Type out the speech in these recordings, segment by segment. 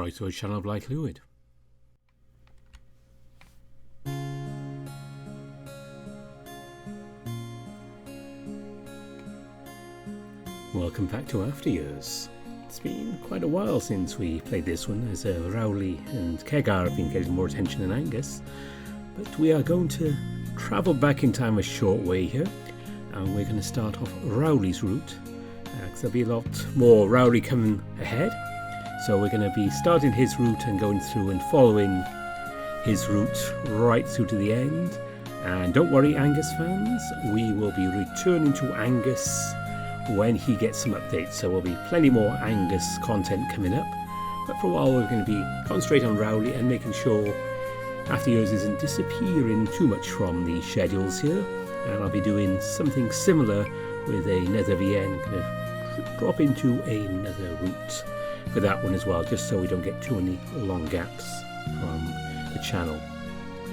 Right to a channel of light fluid. Welcome back to After Years. It's been quite a while since we played this one, as Rowley and Kegar have been getting more attention than Angus. But we are going to travel back in time a short way here, and we're going to start off Rowley's route, because there'll be a lot more Rowley coming ahead. So we're going to be starting his route and going through and following his route right through to the end. And don't worry, Angus fans, we will be returning to Angus when he gets some updates. So there'll be plenty more Angus content coming up. But for a while we're going to be concentrating on Rowley and making sure After Years isn't disappearing too much from the schedules here. And I'll be doing something similar with another VN, kind of drop into another route for that one as well, just so we don't get too many long gaps from the channel.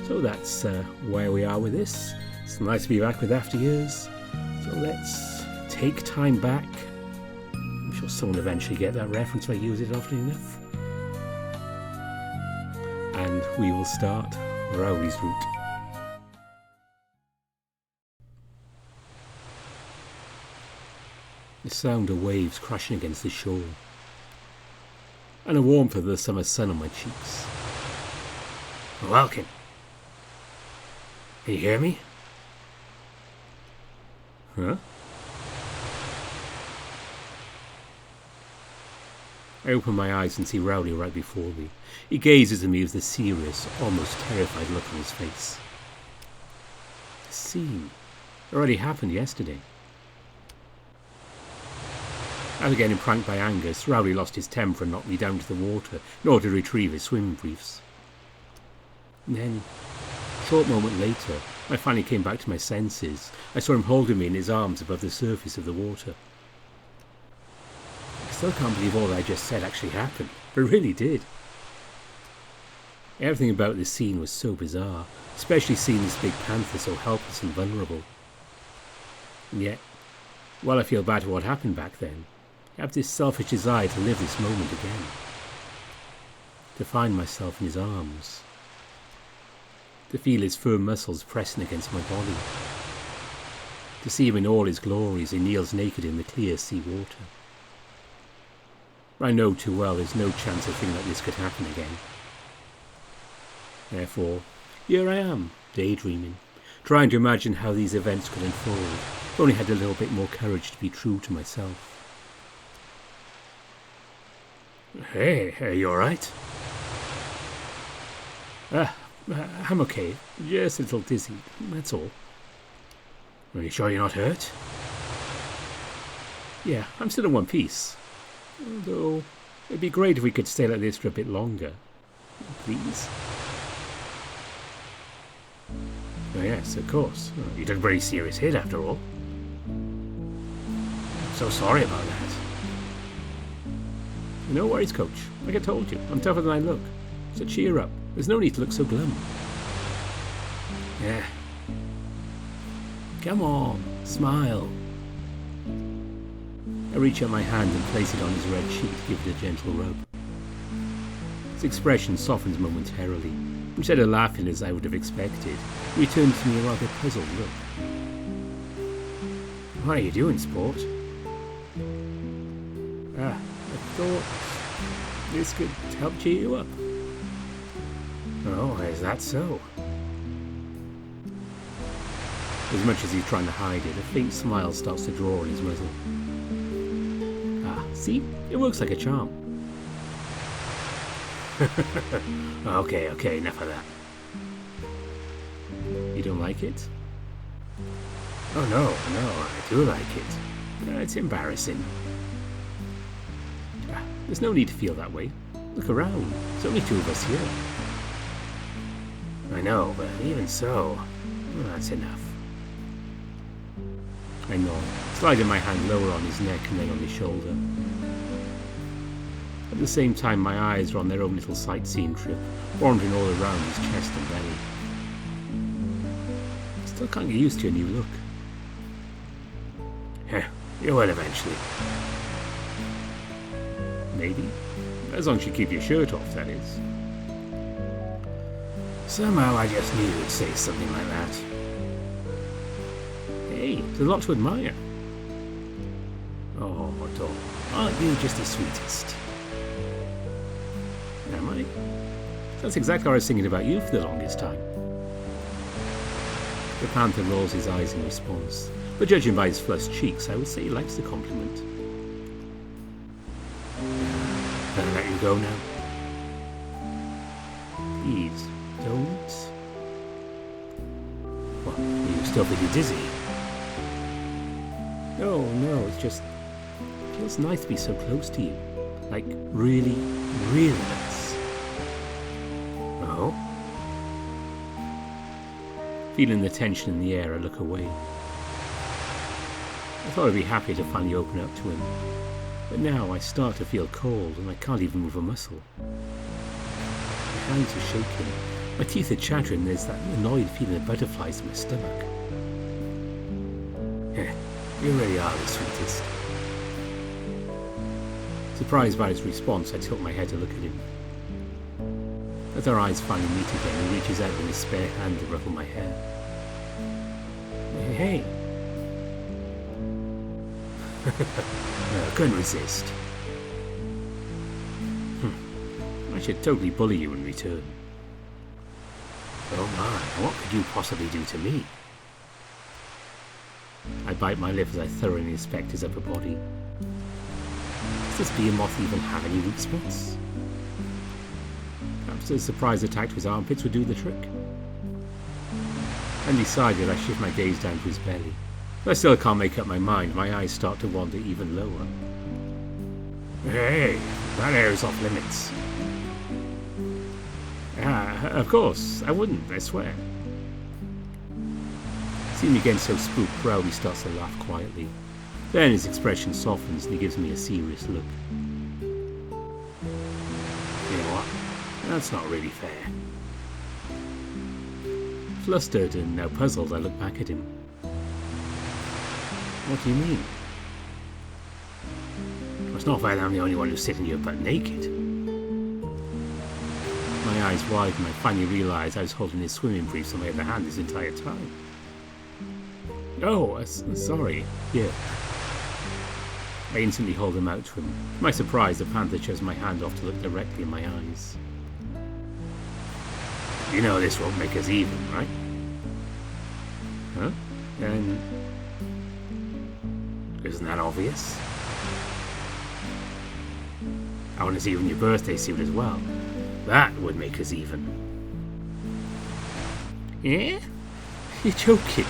So that's where we are with this. It's nice to be back with After Years. So let's take time back. I'm sure someone will eventually get that reference if I use it often enough. And we will start Rowley's route. The sound of waves crashing against the shore, and a warmth of the summer sun on my cheeks. Welkin, can you hear me? Huh? I open my eyes and see Rowley right before me. He gazes at me with a serious, almost terrified look on his face. The scene already happened yesterday. After getting pranked by Angus, Rowley lost his temper and knocked me down to the water in order to retrieve his swimming briefs. And then, a short moment later, I finally came back to my senses. I saw him holding me in his arms above the surface of the water. I still can't believe all I just said actually happened, but it really did. Everything about this scene was so bizarre, especially seeing this big panther so helpless and vulnerable. And yet, while I feel bad for what happened back then, I have this selfish desire to live this moment again. To find myself in his arms. To feel his firm muscles pressing against my body. To see him in all his glory as he kneels naked in the clear sea water. I know too well there's no chance a thing like this could happen again. Therefore, here I am, daydreaming, trying to imagine how these events could unfold, if I only had a little bit more courage to be true to myself. Hey, are you alright? I'm okay. Just a little dizzy, that's all. Are you sure you're not hurt? Yeah, I'm still in one piece. Although, it'd be great if we could stay like this for a bit longer. Please? Oh yes, of course. You took a very serious hit after all. I'm so sorry about that. No worries, Coach. Like I told you, I'm tougher than I look. So cheer up. There's no need to look so glum. Yeah. Come on, smile. I reach out my hand and place it on his red cheek to give it a gentle rub. His expression softens momentarily. Instead of laughing as I would have expected, he returns to me a rather puzzled look. What are you doing, sport? I thought this could help cheer you up. Oh, is that so? As much as he's trying to hide it, a faint smile starts to draw on his muzzle. See? It works like a charm. Okay, enough of that. You don't like it? Oh no, I do like it. It's embarrassing. There's no need to feel that way. Look around. There's only two of us here. I know, but even so, that's enough. I nod, sliding my hand lower on his neck and then on his shoulder. At the same time, my eyes are on their own little sightseeing trip, wandering all around his chest and belly. Still can't get used to your new look. You will eventually. Maybe. As long as you keep your shirt off, that is. Somehow I just knew you'd say something like that. Hey, there's a lot to admire. Oh, doll, aren't you just the sweetest? Am I? That's exactly what I was thinking about you for the longest time. The Panther rolls his eyes in response, but judging by his flushed cheeks, I would say he likes the compliment. Can I let you go now? Please, don't. What, are you still pretty dizzy? No, it's just... it feels nice to be so close to you. Like, really, really nice. Oh? Feeling the tension in the air, I look away. I thought I'd be happy to finally open up to him, but now I start to feel cold and I can't even move a muscle. My hands are shaking, my teeth are chattering, there's that annoyed feeling of butterflies in my stomach. You really are the sweetest. Surprised by his response, I tilt my head to look at him. As our eyes finally meet again, he reaches out with his spare hand to ruffle my hair. Hey. I couldn't resist. I should totally bully you in return. Oh my, what could you possibly do to me? I bite my lip as I thoroughly inspect his upper body. Does this behemoth even have any weak spots? Perhaps a surprise attack to his armpits would do the trick. Undecided, I shift my gaze down to his belly. I still can't make up my mind, my eyes start to wander even lower. Hey, that area's off limits. Of course, I wouldn't, I swear. Seeing me getting so spooked, Rowley starts to laugh quietly. Then his expression softens and he gives me a serious look. You know what? That's not really fair. Flustered and now puzzled, I look back at him. What do you mean? It's not fair that I'm the only one who's sitting here butt naked. My eyes widen and I finally realise I was holding his swimming briefs on my other hand this entire time. Oh, sorry. Here. I instantly hold them out to him. To my surprise, the Panther shoves my hand off to look directly in my eyes. You know this won't make us even, right? Huh? And... isn't that obvious? I want to see you in your birthday suit as well. That would make us even. Yeah? You're joking.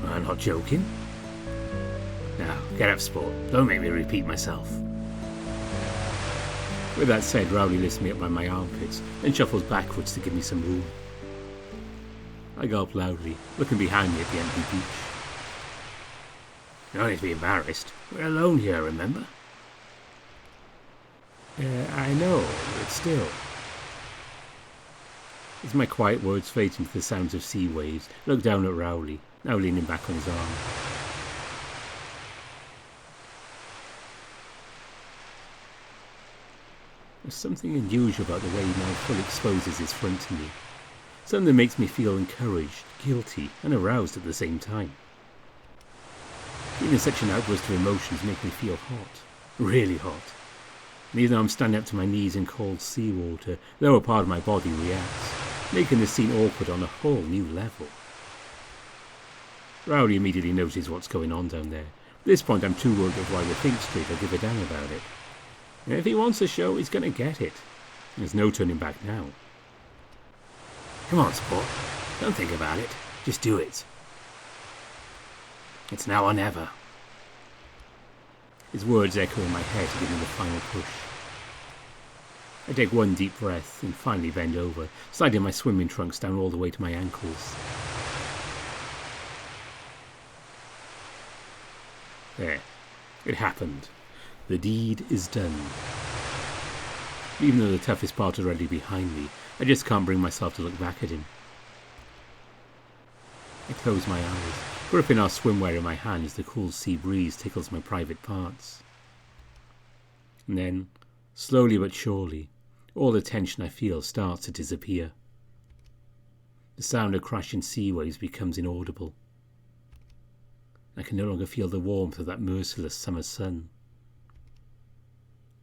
I'm not joking. Now, get up, sport. Don't make me repeat myself. With that said, Rowley lifts me up by my armpits, then shuffles backwards to give me some room. I gulp loudly, looking behind me at the empty beach. No need to be embarrassed. We're alone here, remember? I know, but still. As my quiet words fade into the sounds of sea waves, I look down at Rowley, now leaning back on his arm. There's something unusual about the way he now fully exposes his front to me. Something that makes me feel encouraged, guilty, and aroused at the same time. Even such an outburst of emotions makes me feel hot. Really hot. And even though I'm standing up to my knees in cold seawater, the lower part of my body reacts, making the scene awkward on a whole new level. Rowley immediately notices what's going on down there. At this point I'm too worried to either think straight or give a damn about it. And if he wants a show, he's going to get it. There's no turning back now. Come on, sport. Don't think about it. Just do it. It's now or never. His words echo in my head to give me the final push. I take one deep breath and finally bend over, sliding my swimming trunks down all the way to my ankles. There. It happened. The deed is done. Even though the toughest part is already behind me, I just can't bring myself to look back at him. I close my eyes, gripping our swimwear in my hand as the cool sea breeze tickles my private parts. And then, Slowly but surely, all the tension I feel starts to disappear. The sound of crashing sea waves becomes inaudible. I can no longer feel the warmth of that merciless summer sun.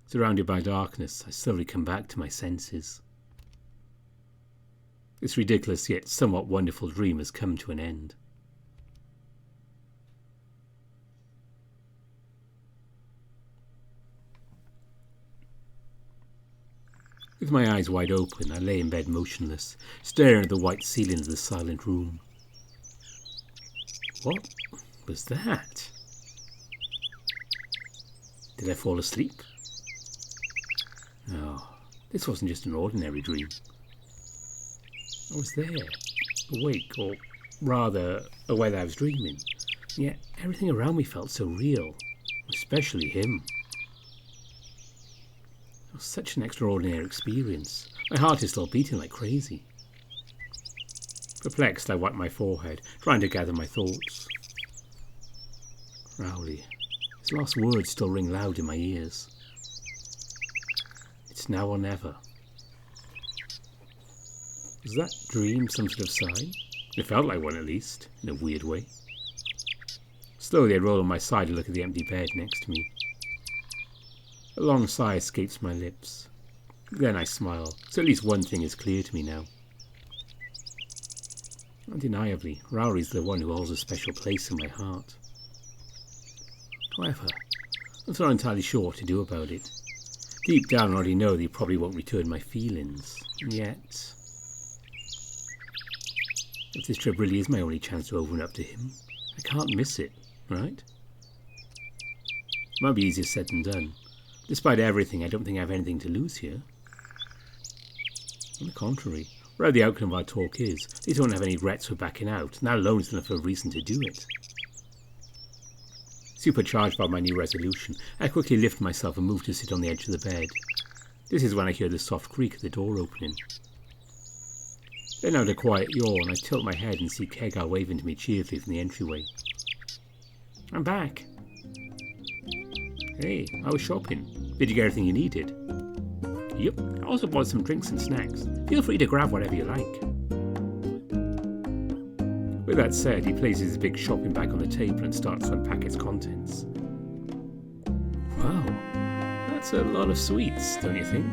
Surrounded by darkness, I slowly come back to my senses. This ridiculous yet somewhat wonderful dream has come to an end. With my eyes wide open, I lay in bed motionless, staring at the white ceiling of the silent room. What was that? Did I fall asleep? No, this wasn't just an ordinary dream. I was there, awake, or rather, aware that I was dreaming. Yet everything around me felt so real, especially him. It was such an extraordinary experience. My heart is still beating like crazy. Perplexed, I wiped my forehead, trying to gather my thoughts. Rowley. His last words still ring loud in my ears. It's now or never. Was that dream some sort of sign? It felt like one, at least, in a weird way. Slowly I roll on my side and look at the empty bed next to me. A long sigh escapes my lips. Then I smile, so at least one thing is clear to me now. Undeniably, Rowley's the one who holds a special place in my heart. However, I'm not entirely sure what to do about it. Deep down I already know that he probably won't return my feelings, and yet... if this trip really is my only chance to open up to him, I can't miss it, right? It might be easier said than done. Despite everything, I don't think I have anything to lose here. On the contrary, whatever the outcome of our talk is, at least I won't have any regrets for backing out, and that alone is enough of a reason to do it. Supercharged by my new resolution, I quickly lift myself and move to sit on the edge of the bed. This is when I hear the soft creak of the door opening. Then out a quiet yawn, I tilt my head and see Kegar waving to me cheerfully from the entryway. I'm back. Hey, I was shopping. Did you get everything you needed? Yep, I also bought some drinks and snacks. Feel free to grab whatever you like. With that said, he places his big shopping bag on the table and starts to unpack its contents. Wow, that's a lot of sweets, don't you think?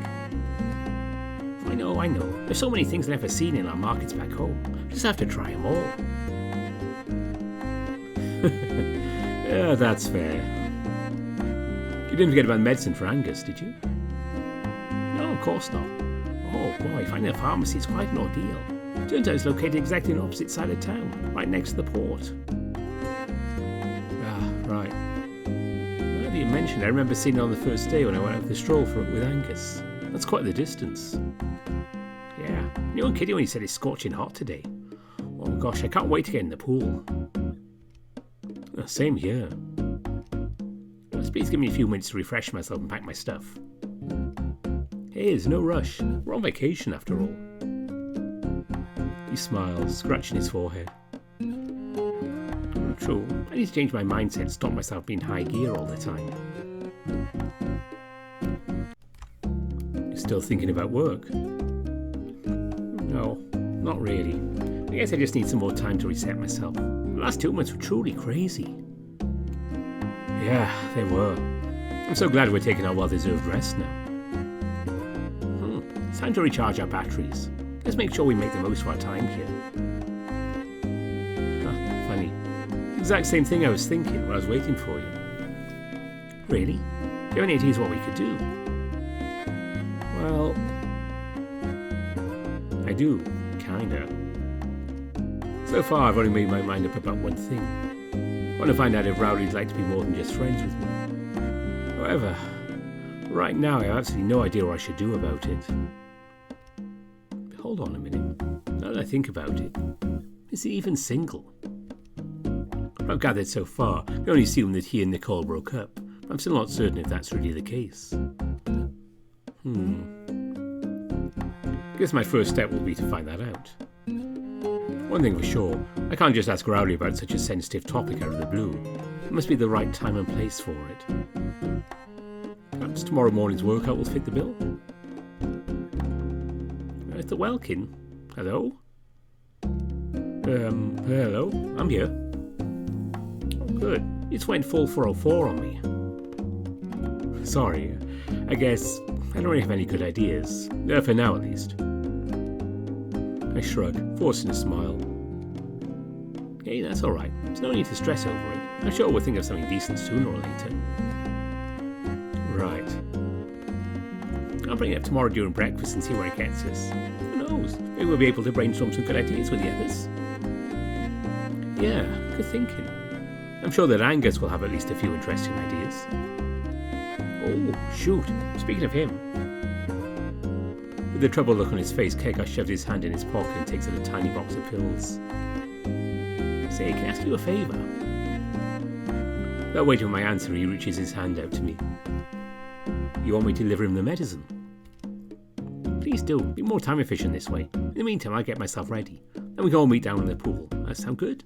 I know. There's so many things I've never seen in our markets back home. Just have to try them all. Yeah, that's fair. You didn't forget about medicine for Angus, did you? No, of course not. Oh boy, finding a pharmacy is quite an ordeal. Turns out it's located exactly on the opposite side of town, right next to the port. Ah, right. Now that you mentioned, I remember seeing it on the first day when I went out for the stroll with Angus. That's quite the distance. Yeah, you weren't kidding when you said it's scorching hot today. Oh gosh, I can't wait to get in the pool. Same here. Please give me a few minutes to refresh myself and pack my stuff. Hey, there's no rush. We're on vacation after all. He smiles, scratching his forehead. True, I need to change my mindset and stop myself being high gear all the time. You're still thinking about work? No, not really. I guess I just need some more time to reset myself. The last 2 months were truly crazy. Yeah, they were. I'm so glad we're taking our well-deserved rest now. It's time to recharge our batteries. Let's make sure we make the most of our time here. Funny. Exact same thing I was thinking when I was waiting for you. Really? Do you have any ideas what we could do? Well, I do, kinda. So far I've only made my mind up about one thing. I want to find out if Rowley'd like to be more than just friends with me. However, right now I have absolutely no idea what I should do about it. Hold on a minute. Now that I think about it, is he even single? From what I've gathered so far, I only assume that he and Nicole broke up. I'm still not certain if that's really the case. I guess my first step will be to find that out. One thing for sure, I can't just ask Rowley about such a sensitive topic out of the blue. It must be the right time and place for it. Perhaps tomorrow morning's workout will fit the bill. It's the Welkin. Hello? Hello? I'm here. Oh, good. You just went full 404 on me. Sorry. I guess I don't really have any good ideas. For now, at least. I shrug, forcing a smile. Hey, that's alright. There's no need to stress over it. I'm sure we'll think of something decent sooner or later. Right. I'll bring it up tomorrow during breakfast and see where it gets us. Who knows? Maybe we'll be able to brainstorm some good ideas with the others. Yeah, good thinking. I'm sure that Angus will have at least a few interesting ideas. Oh, shoot. Speaking of him. With a troubled look on his face, Kegger shoves his hand in his pocket and takes out a tiny box of pills. Say, can I ask you a favour? Without waiting for my answer, he reaches his hand out to me. You want me to deliver him the medicine? Please do. Be more time efficient this way. In the meantime, I'll get myself ready. Then we can all meet down in the pool. That sound good?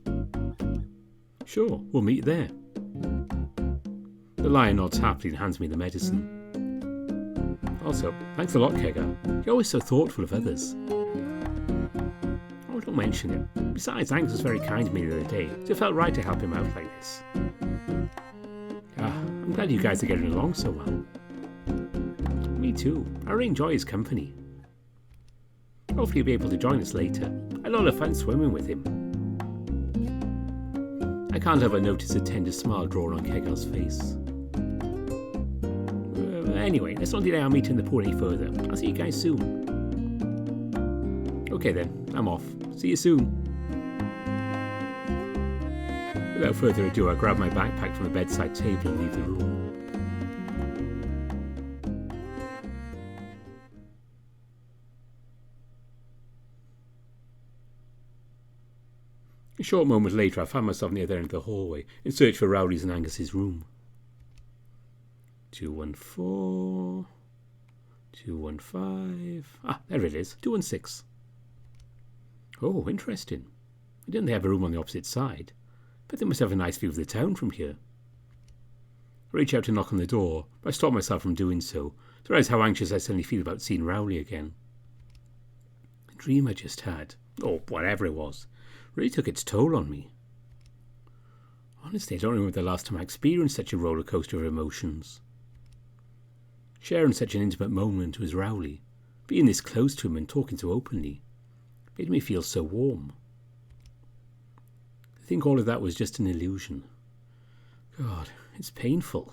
Sure, we'll meet there. The lion nods happily and hands me the medicine. Also, thanks a lot, Kegger. You're always so thoughtful of others. Oh, don't mention it. Besides, Angus was very kind to me the other day, so it felt right to help him out like this. I'm glad you guys are getting along so well. Me too. I really enjoy his company. Hopefully he'll be able to join us later. I had a lot of fun swimming with him. I can't help but notice a tender smile drawn on Kegger's face. Anyway, let's not delay our meeting in the pool any further. I'll see you guys soon. Okay then, I'm off. See you soon. Without further ado, I grab my backpack from the bedside table and leave the room. A short moment later, I found myself near the end of the hallway in search for Rowley's and Angus's room. 214, 215. There it is, 216. Oh, interesting. I didn't have a room on the opposite side, but they must have a nice view of the town from here. I reach out to knock on the door, but I stop myself from doing so, to realise how anxious I suddenly feel about seeing Rowley again. The dream I just had, or whatever it was, really took its toll on me. Honestly, I don't remember the last time I experienced such a roller coaster of emotions. Sharing such an intimate moment with Rowley, being this close to him and talking so openly, made me feel so warm. I think all of that was just an illusion. God, it's painful.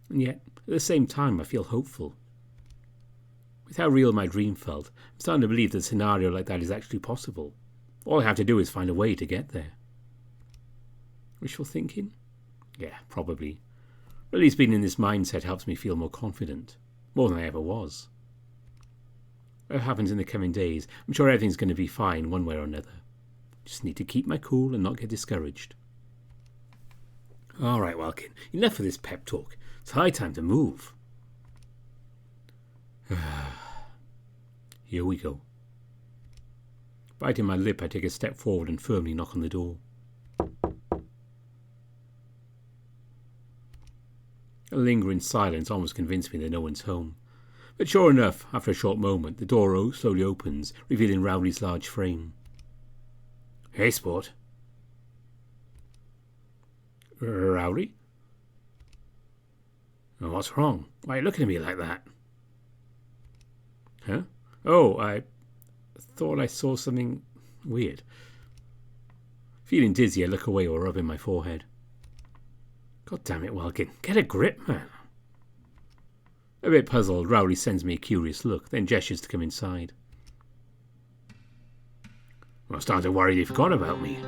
And yet, at the same time, I feel hopeful. With how real my dream felt, I'm starting to believe that a scenario like that is actually possible. All I have to do is find a way to get there. Wishful thinking? Yeah, probably. But at least being in this mindset helps me feel more confident. More than I ever was. What happens in the coming days, I'm sure everything's going to be fine one way or another. Just need to keep my cool and not get discouraged. Alright, Welkin, enough of this pep talk. It's high time to move. Here we go. Biting my lip, I take a step forward and firmly knock on the door. A lingering silence almost convinced me that no one's home. But sure enough, after a short moment, the door slowly opens, revealing Rowley's large frame. Hey, sport. Rowley? Oh, what's wrong? Why are you looking at me like that? Huh? Oh, I thought I saw something weird. Feeling dizzy, I look away or rubbing my forehead. God damn it, Welkin. Get a grip, man. A bit puzzled, Rowley sends me a curious look, then gestures to come inside. I'm starting to worry you forgot about me.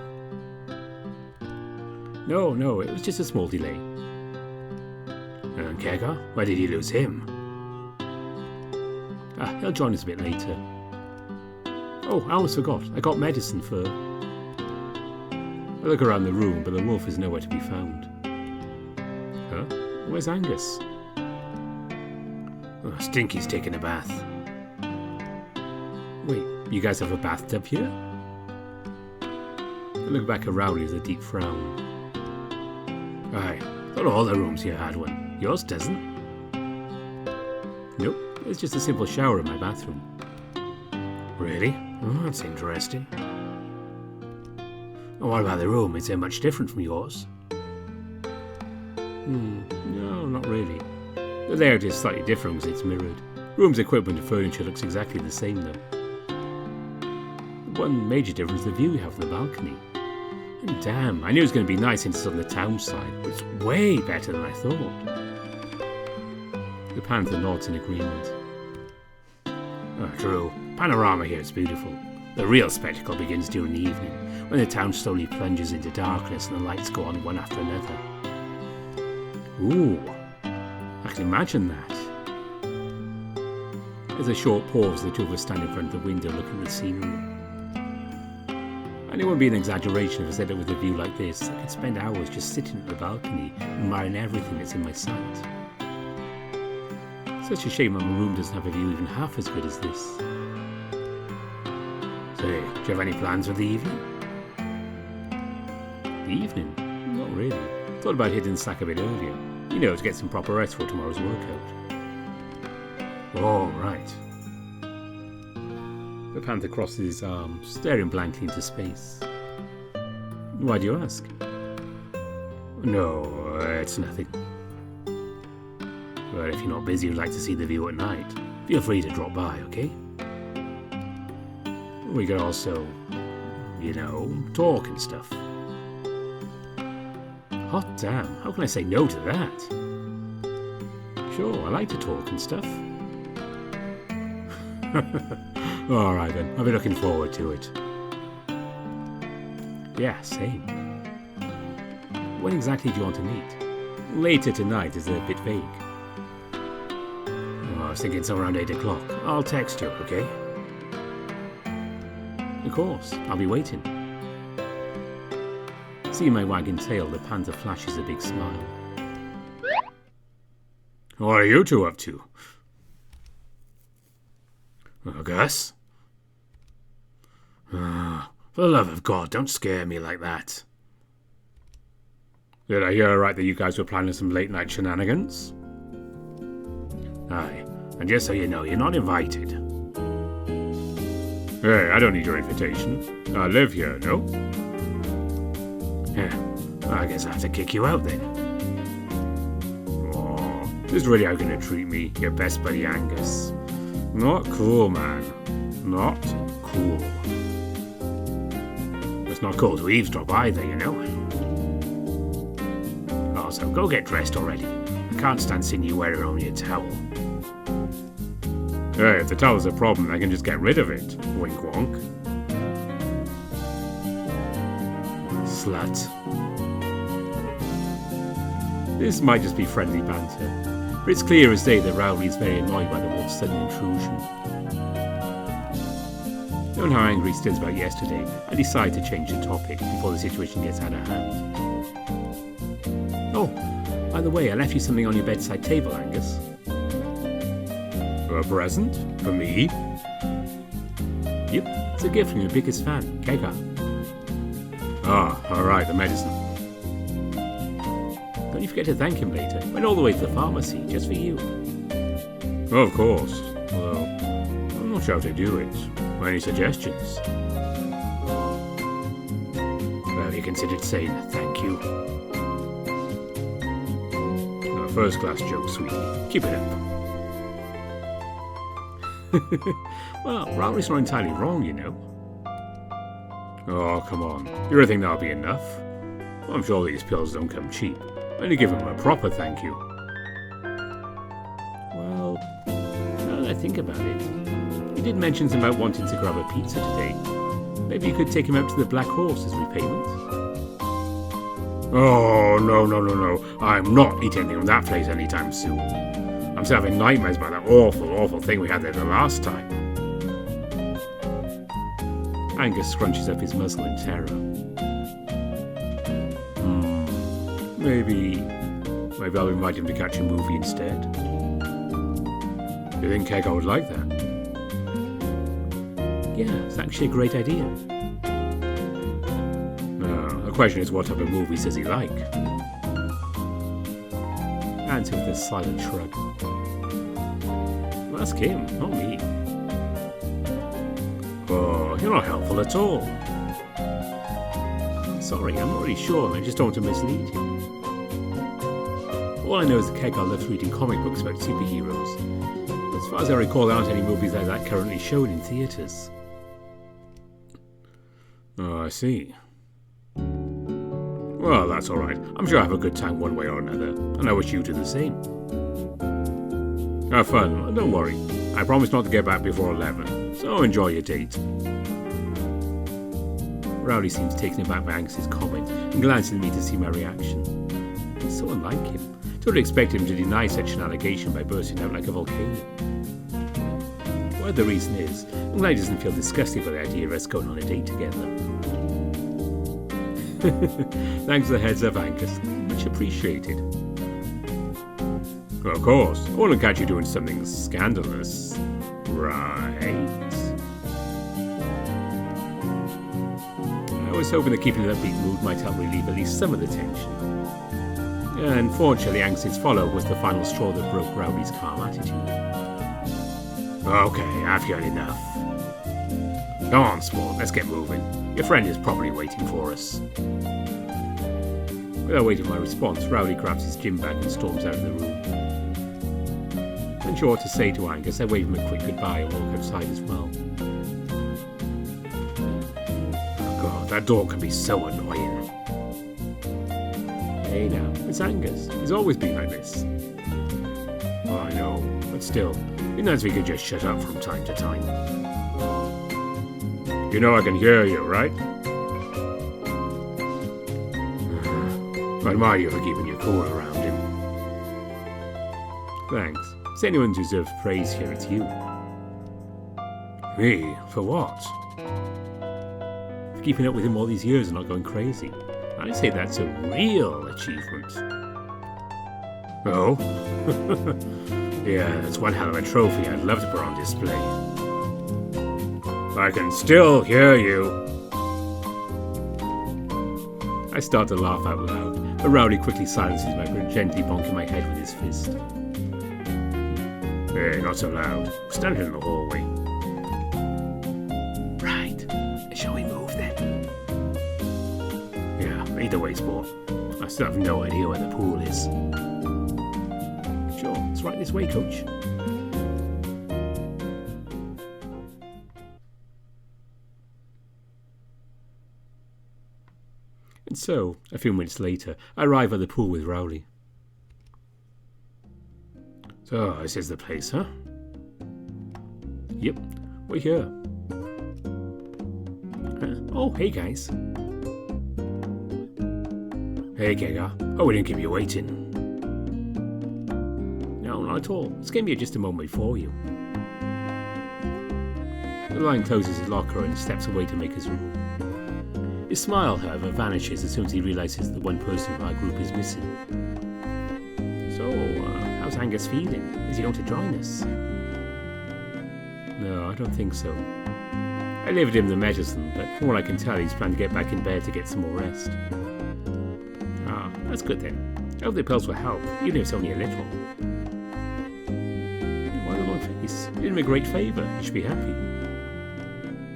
No, it was just a small delay. And Kegger? Where did you lose him? He'll join us a bit later. Oh, I almost forgot. I got medicine for... I look around the room, but the wolf is nowhere to be found. Huh? Where's Angus? Oh, Stinky's taking a bath. Wait, you guys have a bathtub here? I look back at Rowley with a deep frown. Aye, thought all the rooms here had one. Yours doesn't? Nope, it's just a simple shower in my bathroom. Really? Oh, that's interesting. And what about the room? Is it much different from yours? No, not really. The layout is slightly different because it's mirrored. Room's equipment and furniture looks exactly the same though. One major difference is the view you have from the balcony. And damn, I knew it was going to be nice since it's on the town side, but it's way better than I thought. The Panther nods in agreement. Oh, true. Panorama here is beautiful. The real spectacle begins during the evening, when the town slowly plunges into darkness and the lights go on one after another. Ooh, I can imagine that. There's a short pause, the two of us stand in front of the window looking at the scenery. And it wouldn't be an exaggeration if I said that with a view like this, I could spend hours just sitting at the balcony, admiring everything that's in my sight. Such a shame that my room doesn't have a view even half as good as this. So, do you have any plans for the evening? The evening? Not really. Thought about hitting the sack a bit earlier. You know, to get some proper rest for tomorrow's workout. Oh, right. The Panther crosses his arms, staring blankly into space. Why do you ask? No, it's nothing. But if you're not busy and would like to see the view at night, feel free to drop by, okay? We could also, you know, talk and stuff. Hot damn, how can I say no to that? Sure, I like to talk and stuff. Alright then, I'll be looking forward to it. Yeah, same. When exactly do you want to meet? Later tonight is a bit vague. Oh, I was thinking somewhere around 8 o'clock. I'll text you, okay? Of course, I'll be waiting. Seeing my wagging tail, the Panther flashes a big smile. What are you two up to? Gus? For the love of God, don't scare me like that. Did I hear right that you guys were planning some late night shenanigans? Aye, and just so you know, you're not invited. Hey, I don't need your invitation. I live here, no? Yeah, I guess I have to kick you out then. Oh, this is really how you're going to treat me, your best buddy Angus. Not cool, man. Not cool. It's not cool to eavesdrop either, you know. Also, go get dressed already. I can't stand seeing you wearing only a towel. Hey, if the towel's a problem, I can just get rid of it. Wink wonk. Slut. This might just be friendly banter, but it's clear as day that Rowley is very annoyed by the wolf's sudden intrusion. Knowing how angry he still is about yesterday, I decide to change the topic before the situation gets out of hand. Oh, by the way, I left you something on your bedside table, Angus. A present? For me? Yep, it's a gift from your biggest fan, Kega. Ah, alright, the medicine. Don't you forget to thank him later. Went all the way to the pharmacy, just for you. Oh, of course. Well, I'm not sure how to do it. Any suggestions? Have you considered saying thank you? First class joke, sweetie. Keep it up. Well, Rowley's not entirely wrong, you know. Oh, come on. You really think that'll be enough? I'm sure these pills don't come cheap. I need to give him a proper thank you. Well, now that I think about it, he did mention something about wanting to grab a pizza today. Maybe you could take him out to the Black Horse as repayment. Oh, no. I'm not eating anything from that place anytime soon. I'm still having nightmares about that awful thing we had there the last time. Angus scrunches up his muzzle in terror. Maybe I'll invite him to catch a movie instead. Do you think Kega would like that? Yeah, it's actually a great idea. The question is, what type of movies does he like? Answer with a silent shrug. Ask him, not me. Oh, you're not helpful at all. Sorry, I'm not really sure, and I just don't want to mislead you. All I know is that Kegar loves reading comic books about superheroes. As far as I recall, there aren't any movies like that currently shown in theatres. Oh, I see. Well, that's alright. I'm sure I have a good time one way or another, and I wish you do the same. Have fun, and don't worry. I promise not to get back before 11, so enjoy your date. Rowley seems taken aback by Angus's comment and glances at me to see my reaction. It's so unlike him. Totally expect him to deny such an allegation by bursting out like a volcano. Whatever the reason is, I'm glad he doesn't feel disgusted by the idea of us going on a date together. Thanks for the heads up, Angus. Much appreciated. Well, of course, I wouldn't catch you doing something scandalous. Right. I was hoping that keeping an upbeat mood might help relieve at least some of the tension. Unfortunately, Angus's follow-up was the final straw that broke Rowley's calm attitude. Okay, I've heard enough. Come on, sport, let's get moving. Your friend is probably waiting for us. Without waiting for my response, Rowley grabs his gym bag and storms out of the room. Unsure what to say to Angus, I wave him a quick goodbye and walk outside as well. Oh god, that door can be so annoying. Hey now, it's Angus. He's always been like this. Oh, I know, but still, it'd be nice if he could just shut up from time to time. You know I can hear you, right? I admire you for keeping your cool around him. Thanks. If anyone deserves praise here, it's you. Me? For what? For keeping up with him all these years and not going crazy. I'd say that's a real achievement. Oh? Yeah, that's one hell of a trophy I'd love to put on display. I can still hear you. I start to laugh out loud, but Rowley quickly silences me by gently bonking my head with his fist. Hey, not so loud. Stand here in the hallway. Right. Shall we move then? Yeah, either way, sport. I still have no idea where the pool is. Sure, it's right this way, coach. And so, a few minutes later, I arrive at the pool with Rowley. So, this is the place, huh? Yep, we're here. Oh, hey guys. Hey, Kegar. Oh, we didn't keep you waiting. No, not at all. It's going to be just a moment before you. The Lion closes his locker and steps away to make his room. His smile, however, vanishes as soon as he realizes that one person from our group is missing. So, how's Angus feeling? Is he going to join us? No, I don't think so. I delivered him the medicine, but from what I can tell, he's planning to get back in bed to get some more rest. Ah, that's good then. I hope the pills will help, even if it's only a little. Why the long face? You did him a great favour. You should be happy.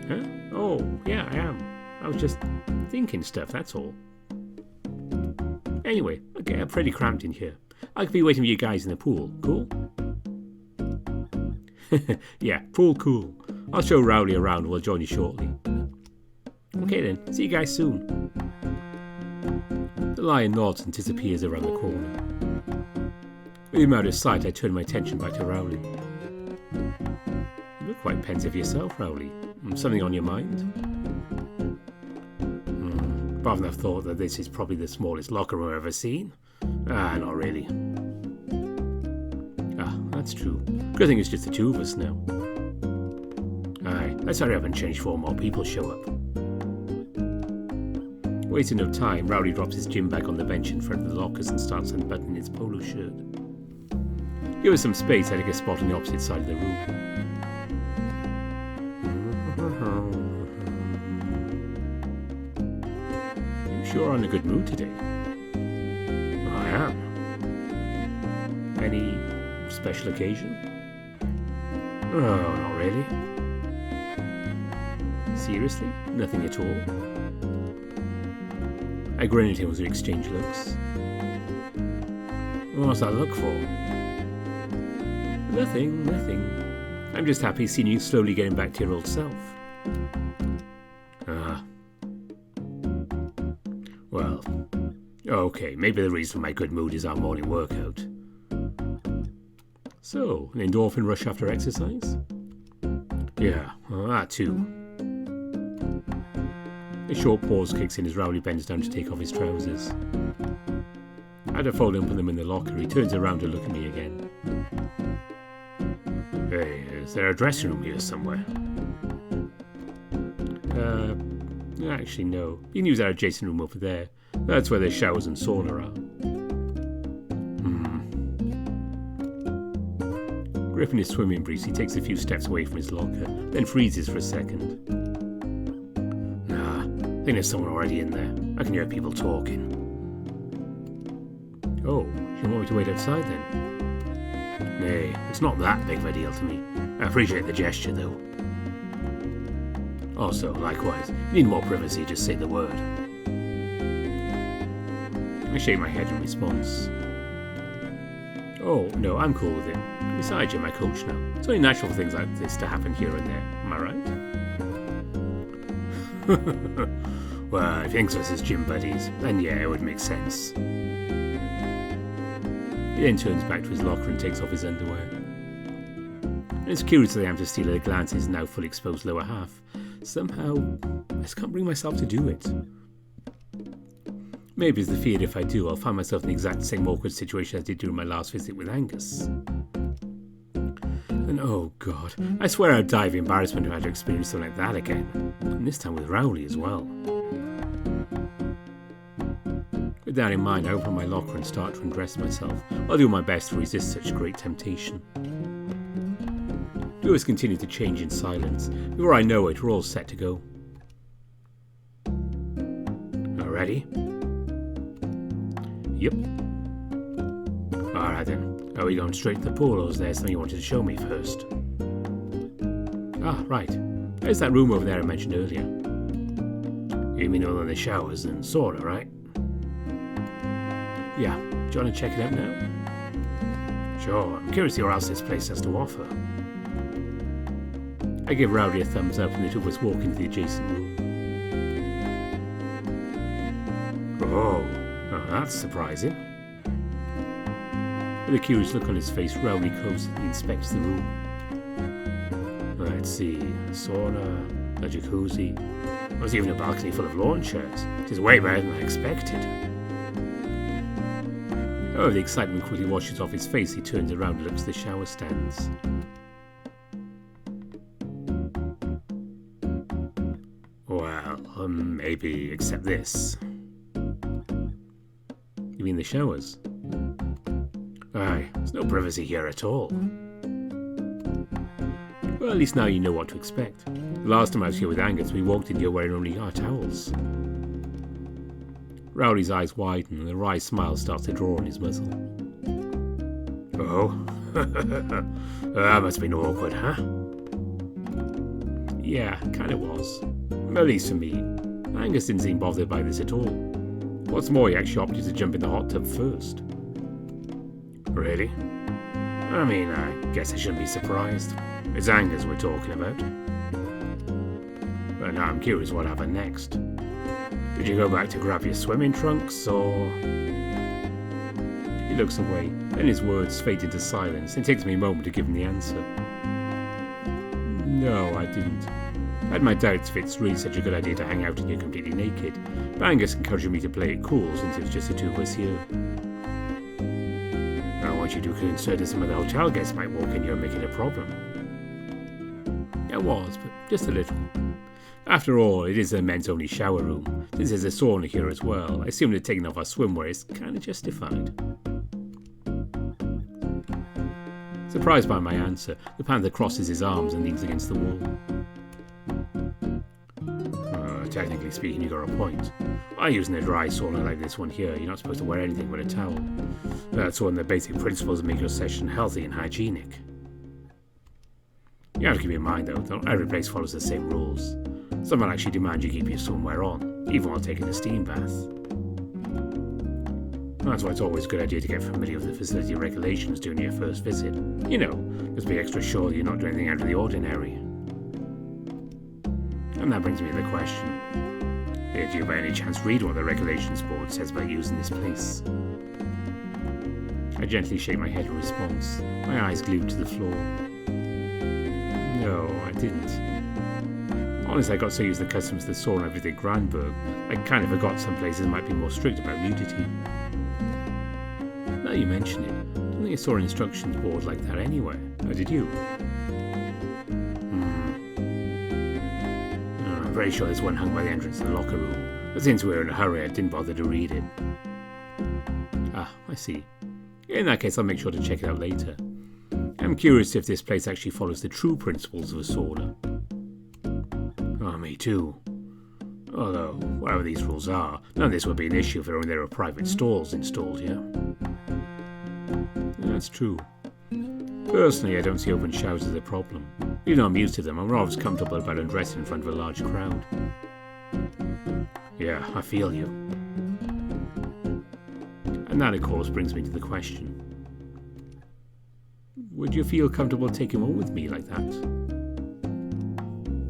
Huh? Oh, yeah, I am. I was just thinking stuff, that's all. Anyway, okay, I'm pretty cramped in here. I could be waiting for you guys in the pool. Cool? Yeah, pool cool. I'll show Rowley around and we'll join you shortly. Okay then, see you guys soon. The Lion nods and disappears around the corner. With him out of sight, I turn my attention back to Rowley. You look quite pensive yourself, Rowley. Something on your mind? Rather than have thought that this is probably the smallest locker room I've ever seen. Ah, not really. Ah, that's true. Good thing it's just the two of us now. Aye, let's hurry up and change before more people show up. Wasting no time, Rowley drops his gym bag on the bench in front of the lockers and starts unbuttoning his polo shirt. Give us some space, I take a spot on the opposite side of the room. You're in a good mood today. I am. Any special occasion? Oh, not really. Seriously? Nothing at all? I grinned at him as we exchanged looks. What's that look for? Nothing. I'm just happy seeing you slowly getting back to your old self. Well, okay, maybe the reason for my good mood is our morning workout. So, an endorphin rush after exercise? Yeah, well, that too. A short pause kicks in as Rowley bends down to take off his trousers. I'd have folded and put them in the locker. He turns around to look at me again. Hey, is there a dressing room here somewhere? Actually no. You can use our adjacent room over there. That's where the showers and sauna are. Gripping his swimming briefs, he takes a few steps away from his locker, then freezes for a second. I think there's someone already in there. I can hear people talking. Oh, you want me to wait outside then? Nay, it's not that big of a deal to me. I appreciate the gesture though. Also, likewise, if you need more privacy, just say the word. I shake my head in response. Oh, no, I'm cool with it. Besides, you're my coach now. It's only natural for things like this to happen here and there. Am I right? Well, if Angus is gym buddies, then yeah, it would make sense. He then turns back to his locker and takes off his underwear. And as curious as I am to steal a glance at his now fully exposed lower half, somehow I just can't bring myself to do it. Maybe it's the fear that if I do, I'll find myself in the exact same awkward situation I did during my last visit with Angus. And oh god, I swear I'd die of embarrassment if I had to experience something like that again. And this time with Rowley as well. With that in mind, I open my locker and start to undress myself. I'll do my best to resist such great temptation. Viewers continue to change in silence. Before I know it, we're all set to go. Ready? Yep. Alright then. Are we going straight to the pool, or is there something you wanted to show me first? Ah, right. There's that room over there I mentioned earlier. You mean all in the showers and sauna, right? Yeah. Do you want to check it out now? Sure. I'm curious to see what else this place has to offer. I give Rowley a thumbs up and the two of us walk into the adjacent room. Oh, that's surprising. With a curious look on his face, Rowley closely inspects the room. Let's see, a sauna, a jacuzzi. There's even a balcony full of lawn chairs. It is way better than I expected. Oh, the excitement quickly washes off his face. He turns around and looks at the shower stands. Well, maybe except this. You mean the showers? Aye, there's no privacy here at all. Well, at least now you know what to expect. The last time I was here with Angus, we walked in here wearing only our towels. Rowley's eyes widen and a wry smile starts to draw on his muzzle. Oh? That must have been awkward, huh? Yeah, kinda was. At least for me. Angus didn't seem bothered by this at all. What's more, he actually opted to jump in the hot tub first. Really? I mean, I guess I shouldn't be surprised. It's Angus we're talking about. But now I'm curious what happened next. Did you go back to grab your swimming trunks, or...? He looks away, then his words fade into silence. It takes me a moment to give him the answer. No, I didn't. I had my doubts if it's really such a good idea to hang out in here completely naked, but Angus encouraged me to play it cool since it was just the two of us here. I want you to concern that some of the hotel guests might walk in here and make it a problem. It was, but just a little. After all, it is a men's-only shower room. Since there's a sauna here as well, I assume that taking off our swimwear is kind of justified. Surprised by my answer, the Panther crosses his arms and leans against the wall. Technically speaking, you got a point. By using a dry sauna like this one here, you're not supposed to wear anything but a towel. That's one of the basic principles that make your session healthy and hygienic. You have to keep in mind though, not every place follows the same rules. Some will actually demand you keep your swimwear on, even while taking a steam bath. That's why it's always a good idea to get familiar with the facility regulations during your first visit. You know, just be extra sure that you're not doing anything out of the ordinary. And that brings me to the question. Did you by any chance read what the regulations board says about using this place? I gently shake my head in response, my eyes glued to the floor. No, I didn't. Honestly, I got so used to the customs of the sauna everything Grandberg, I kind of forgot some places might be more strict about nudity. Now you mention it, I don't think I saw an instructions board like that anywhere. Or did you? I'm very sure there's one hung by the entrance to the locker room, but since we were in a hurry, I didn't bother to read it. Ah, I see. In that case, I'll make sure to check it out later. I'm curious if this place actually follows the true principles of a sauna. Oh, me too. Although, whatever these rules are, none of this would be an issue if there were private stalls installed here. That's true. Personally, I don't see open showers as a problem. Even though I'm used to them, I'm always comfortable about undressing in front of a large crowd. Yeah, I feel you. And that, of course, brings me to the question. Would you feel comfortable taking one with me like that?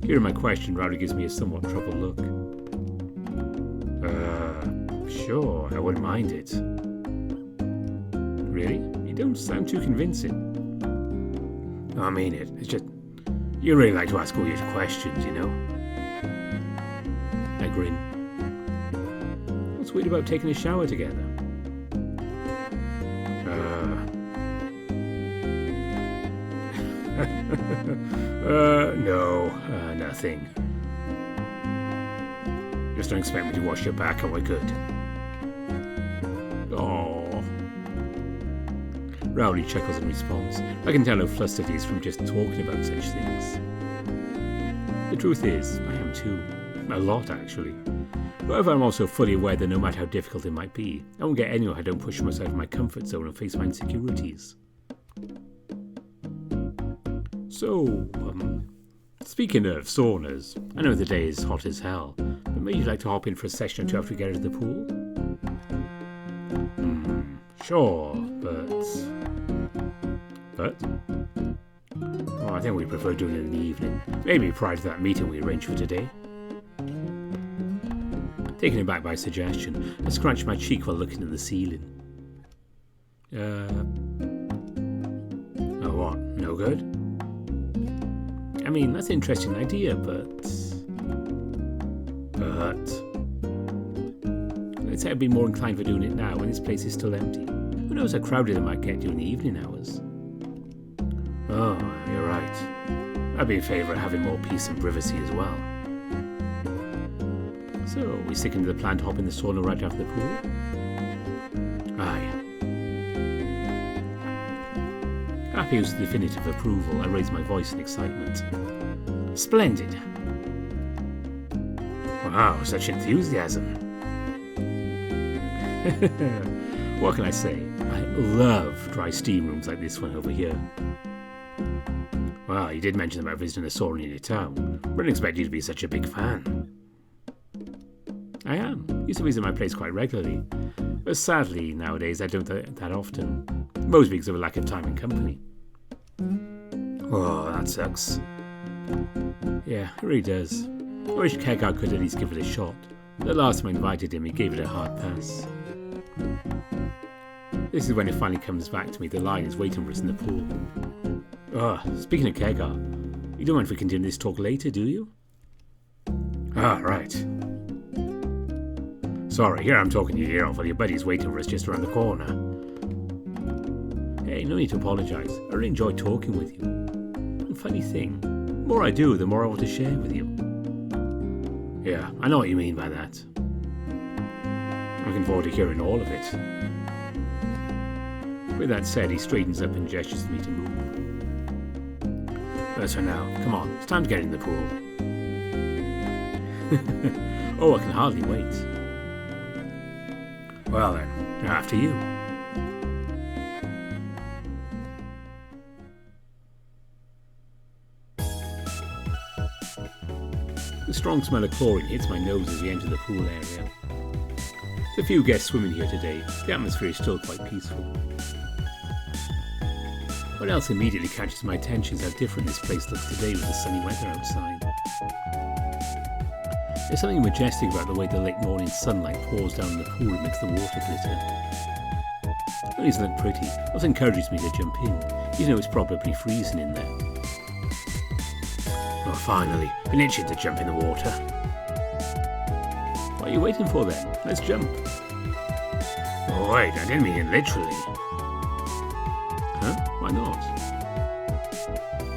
Hearing my question, Rowley gives me a somewhat troubled look. Sure, I wouldn't mind it. Really? You don't sound too convincing. I mean it. It's just, you really like to ask all your questions, you know? I grin. What's weird about taking a shower together? No, nothing. Just don't expect me to wash your back and we're good. Oh. Rowley chuckles in response. I can tell how flustered he is from just talking about such things. The truth is, I am too. A lot, actually. However, I'm also fully aware that no matter how difficult it might be, I won't get anywhere if I don't push myself in my comfort zone and face my insecurities. So, speaking of saunas, I know the day is hot as hell, but maybe you'd like to hop in for a session or two after we get out of the pool? Sure, but? Oh, I think we prefer doing it in the evening, maybe prior to that meeting we arranged for today. Taken aback by a suggestion, I scratched my cheek while looking at the ceiling. Oh, what? No good? I mean, that's an interesting idea, but... I'd say I'd be more inclined for doing it now when this place is still empty. Who knows how crowded it might get during the evening hours. Oh, you're right. I'd be in favour of having more peace and privacy as well. So, we sticking to the plan to hop in the sauna right after the pool? Aye. Happy with definitive approval, I raised my voice in excitement. Splendid! Wow, such enthusiasm! What can I say? I love dry steam rooms like this one over here. Well, you did mention about visiting a sauna in your town. I didn't expect you to be such a big fan. I am. Used to visit my place quite regularly. But sadly, nowadays, I don't that often. Mostly because of a lack of time and company. Oh, that sucks. Yeah, it really does. I wish Kegar could at least give it a shot. The last time I invited him, he gave it a hard pass. This is when it finally comes back to me. The line is waiting for us in the pool. Speaking of Kegar, you don't mind if we continue this talk later, do you? Ah, right. Sorry, here I'm talking your ear off while your buddy's waiting for us just around the corner. Hey, no need to apologise. I really enjoy talking with you. And funny thing, the more I do, the more I want to share with you. Yeah, I know what you mean by that. I'm looking forward to hearing all of it. With that said, he straightens up and gestures to me to move. That's for now. Come on, it's time to get in the pool. Oh, I can hardly wait. Well then, after you. strong smell of chlorine hits my nose as we enter the pool area. There's a few guests swimming here today. The atmosphere is still quite peaceful. What else immediately catches my attention is how different this place looks today with the sunny weather outside. There's something majestic about the way the late morning sunlight pours down in the pool and makes the water glitter. Not only does it look pretty, it also encourages me to jump in, even though it's probably freezing in there. Oh, finally, been itching to jump in the water. What are you waiting for then? Let's jump. Oh wait, I didn't mean it literally. Huh? Why not?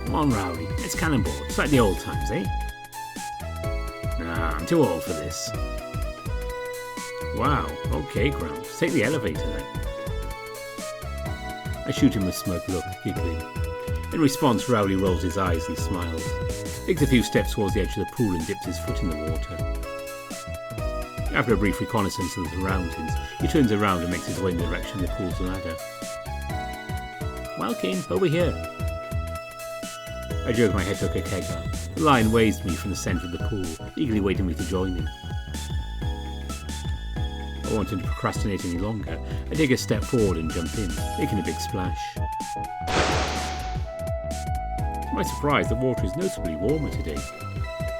Come on, Rowley, let's cannonball. It's like the old times, eh? Nah, I'm too old for this. Wow, okay, Grumps, take the elevator then. I shoot him a smirk look, giggling. In response, Rowley rolls his eyes and smiles, takes a few steps towards the edge of the pool and dips his foot in the water. After a brief reconnaissance of the surroundings, he turns around and makes his way in the direction of the pool's ladder. Welkin, over here. I jerk my head to Kegar. The lion waves me from the centre of the pool, eagerly waiting me to join him. I want him to procrastinate any longer. I take a step forward and jump in, making a big splash. To my surprise, the water is noticeably warmer today.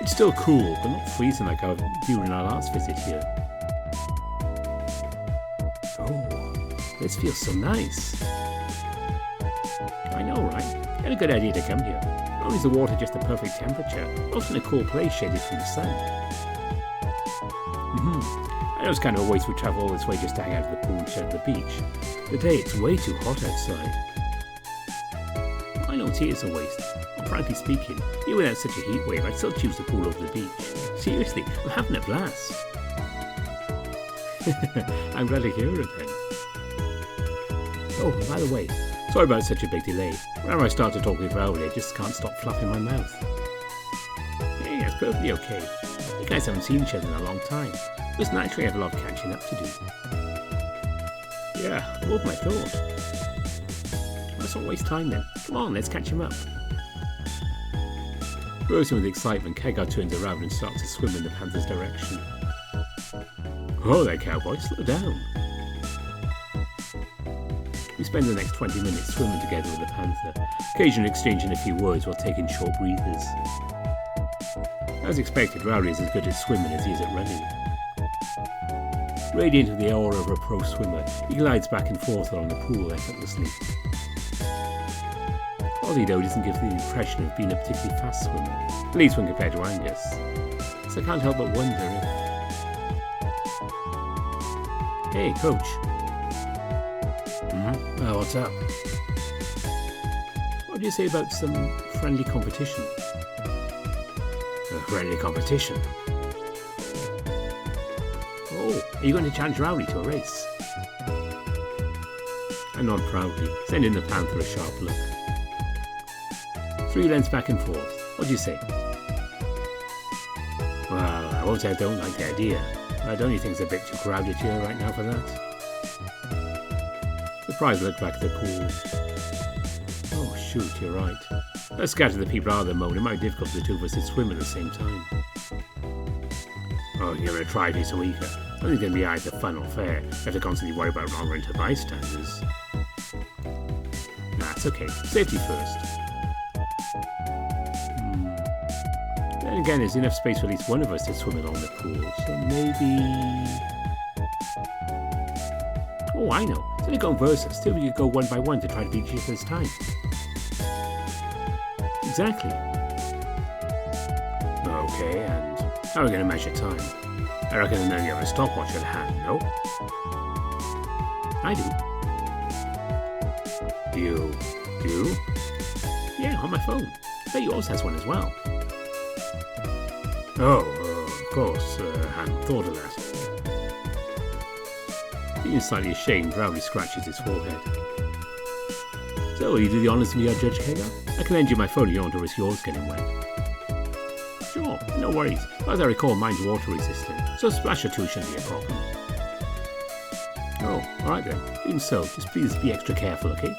It's still cool, but not freezing like during our last visit here. Oh, this feels so nice. I know, right? You had a good idea to come here. Not only is the water just the perfect temperature, but also in a cool place shaded from the sun. I know it's kind of a waste to travel all this way just to hang out at the pool and at the beach. Today it's way too hot outside. I know tea is a waste. But frankly speaking, even without such a heat wave, I'd still choose the pool over the beach. Seriously, I'm having a blast. I'm glad to hear it then. Oh, by the way, sorry about such a big delay. Whenever I start to talk with Rowley, I just can't stop flapping my mouth. Yeah, it's perfectly okay. You guys haven't seen each other in a long time. Just naturally have a lot of catching up to do. Yeah, more than I thought. Let's not waste time then. Come on, let's catch him up. Bursting with excitement, Kegar turns around and starts to swim in the Panther's direction. Oh there, cowboy, slow down. We spend the next 20 minutes swimming together with the Panther, occasionally exchanging a few words while taking short breathers. As expected, Rowley is as good at swimming as he is at running. Radiant with the aura of a pro swimmer, he glides back and forth along the pool effortlessly. Ozzy though doesn't give the impression of being a particularly fast swimmer, at least when compared to Angus. So I can't help but wonder if... Hey, coach. Well, what's up? What do you say about some friendly competition? A friendly competition? Oh, are you going to challenge Rowley to a race? I nod proudly, sending the Panther a sharp look. 3 lengths back and forth. What do you say? Well, I won't say I don't like the idea, but I don't think it's a bit too crowded here right now for that. Surprised I looked back at the pool. Oh shoot, you're right. Let's scatter the people out of the mode. It might be difficult for the two of us to swim at the same time. Oh, you're going to try to be so eager. I don't think it's going to be either fun or fair. You have to constantly worry about wrong to bystanders. Nah, it's okay. Safety first. Then again, there's enough space for at least one of us to swim along the pool, so maybe... Oh, I know. Instead of going versus, still we could go one by one to try to beat each other's time. Exactly. Okay, and how are we going to measure time? I reckon then you have a stopwatch at hand, no? I do. You do? Yeah, on my phone. I bet yours has one as well. Oh, of course, I hadn't thought of that. Being slightly ashamed, Rowley scratches his forehead. So, will you do the honours to me, Judge Kegar? I can lend you my phone if you want to risk yours getting wet. Sure, no worries. As I recall, mine's water resistant, so a splash or two shouldn't be a problem. Oh, alright then. Even so, just please be extra careful, okay?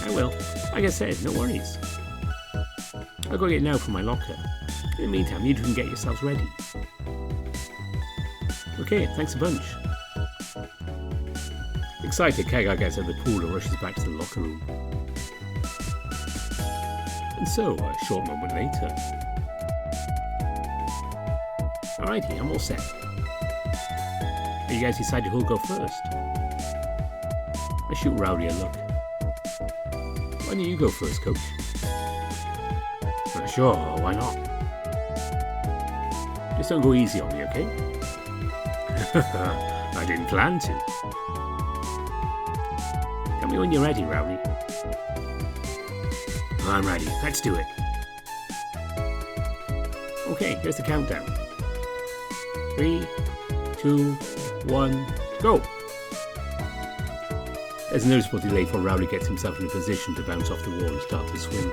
I will. Like I said, no worries. I'll go get it now from my locker. In the meantime, you two can get yourselves ready. Okay, thanks a bunch. Excited, Kegar gets out of the pool and rushes back to the locker room. And so, a short moment later. Alrighty, I'm all set. Have you guys decided who'll go first? I shoot Rowley a look. Why don't you go first, coach? Sure, why not? Just don't go easy on me, okay? I didn't plan to. Tell me when you're ready, Rowley. I'm ready. Let's do it. Okay, here's the countdown. 3, 2, 1, go! There's a noticeable delay before Rowley gets himself in a position to bounce off the wall and start to swim.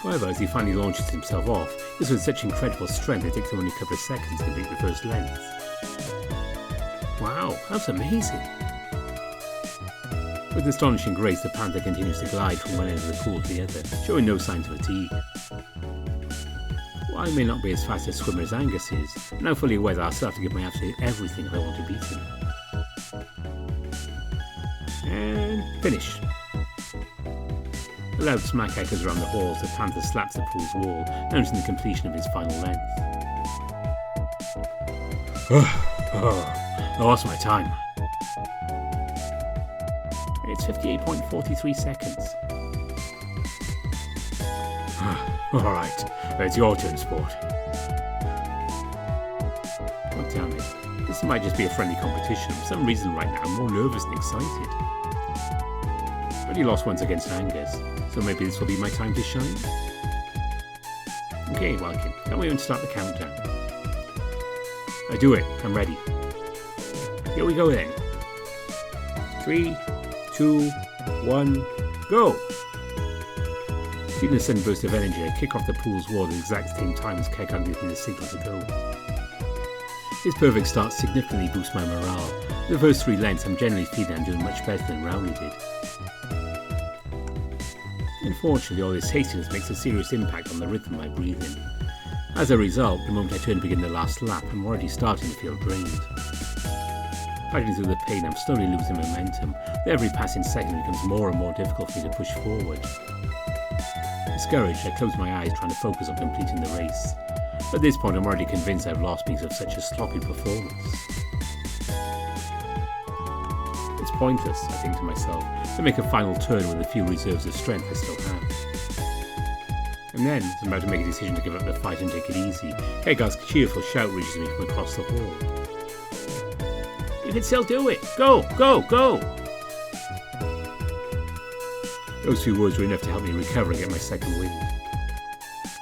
However, as he finally launches himself off, this with such incredible strength it takes him only a couple of seconds to complete the first length. Wow, that's amazing! With astonishing grace, the Panther continues to glide from one end of the pool to the other, showing no signs of fatigue. While I may not be as fast a swimmer as Angus is, I'm now fully aware that I'll still have to give my absolute everything if I want to beat him. And finish. A loud smack echoes around the hall as the Panther slaps the pool's wall, announcing the completion of his final length. I lost my time. It's 58.43 seconds. Alright, it's your turn, sport. God damn it. This might just be a friendly competition. For some reason right now I'm more nervous than excited. I already lost once against Angus, so maybe this will be my time to shine. Okay, Welkin, tell me when to start the countdown. I do it, I'm ready. Here we go then. 3, 2, 1, go! Feeling a sudden burst of energy, I kick off the pool's wall at the exact same time as Kegar gives me the signal to go. This perfect start significantly boosts my morale. For the first 3 lengths, I'm generally feeling I'm doing much better than Rowley did. Unfortunately, all this hastiness makes a serious impact on the rhythm of my breathing. As a result, the moment I turn to begin the last lap, I'm already starting to feel drained. Fighting through the pain, I'm slowly losing momentum. With every passing second, it becomes more and more difficult for me to push forward. Discouraged, I close my eyes trying to focus on completing the race. At this point, I'm already convinced I've lost because of such a sloppy performance. It's pointless, I think to myself, to make a final turn with the few reserves of strength I still have. And then, as I'm about to make a decision to give up the fight and take it easy, Kegar's cheerful shout reaches me from across the hall. You can still do it! Go! Go! Go! Those few words were enough to help me recover and get my second wind.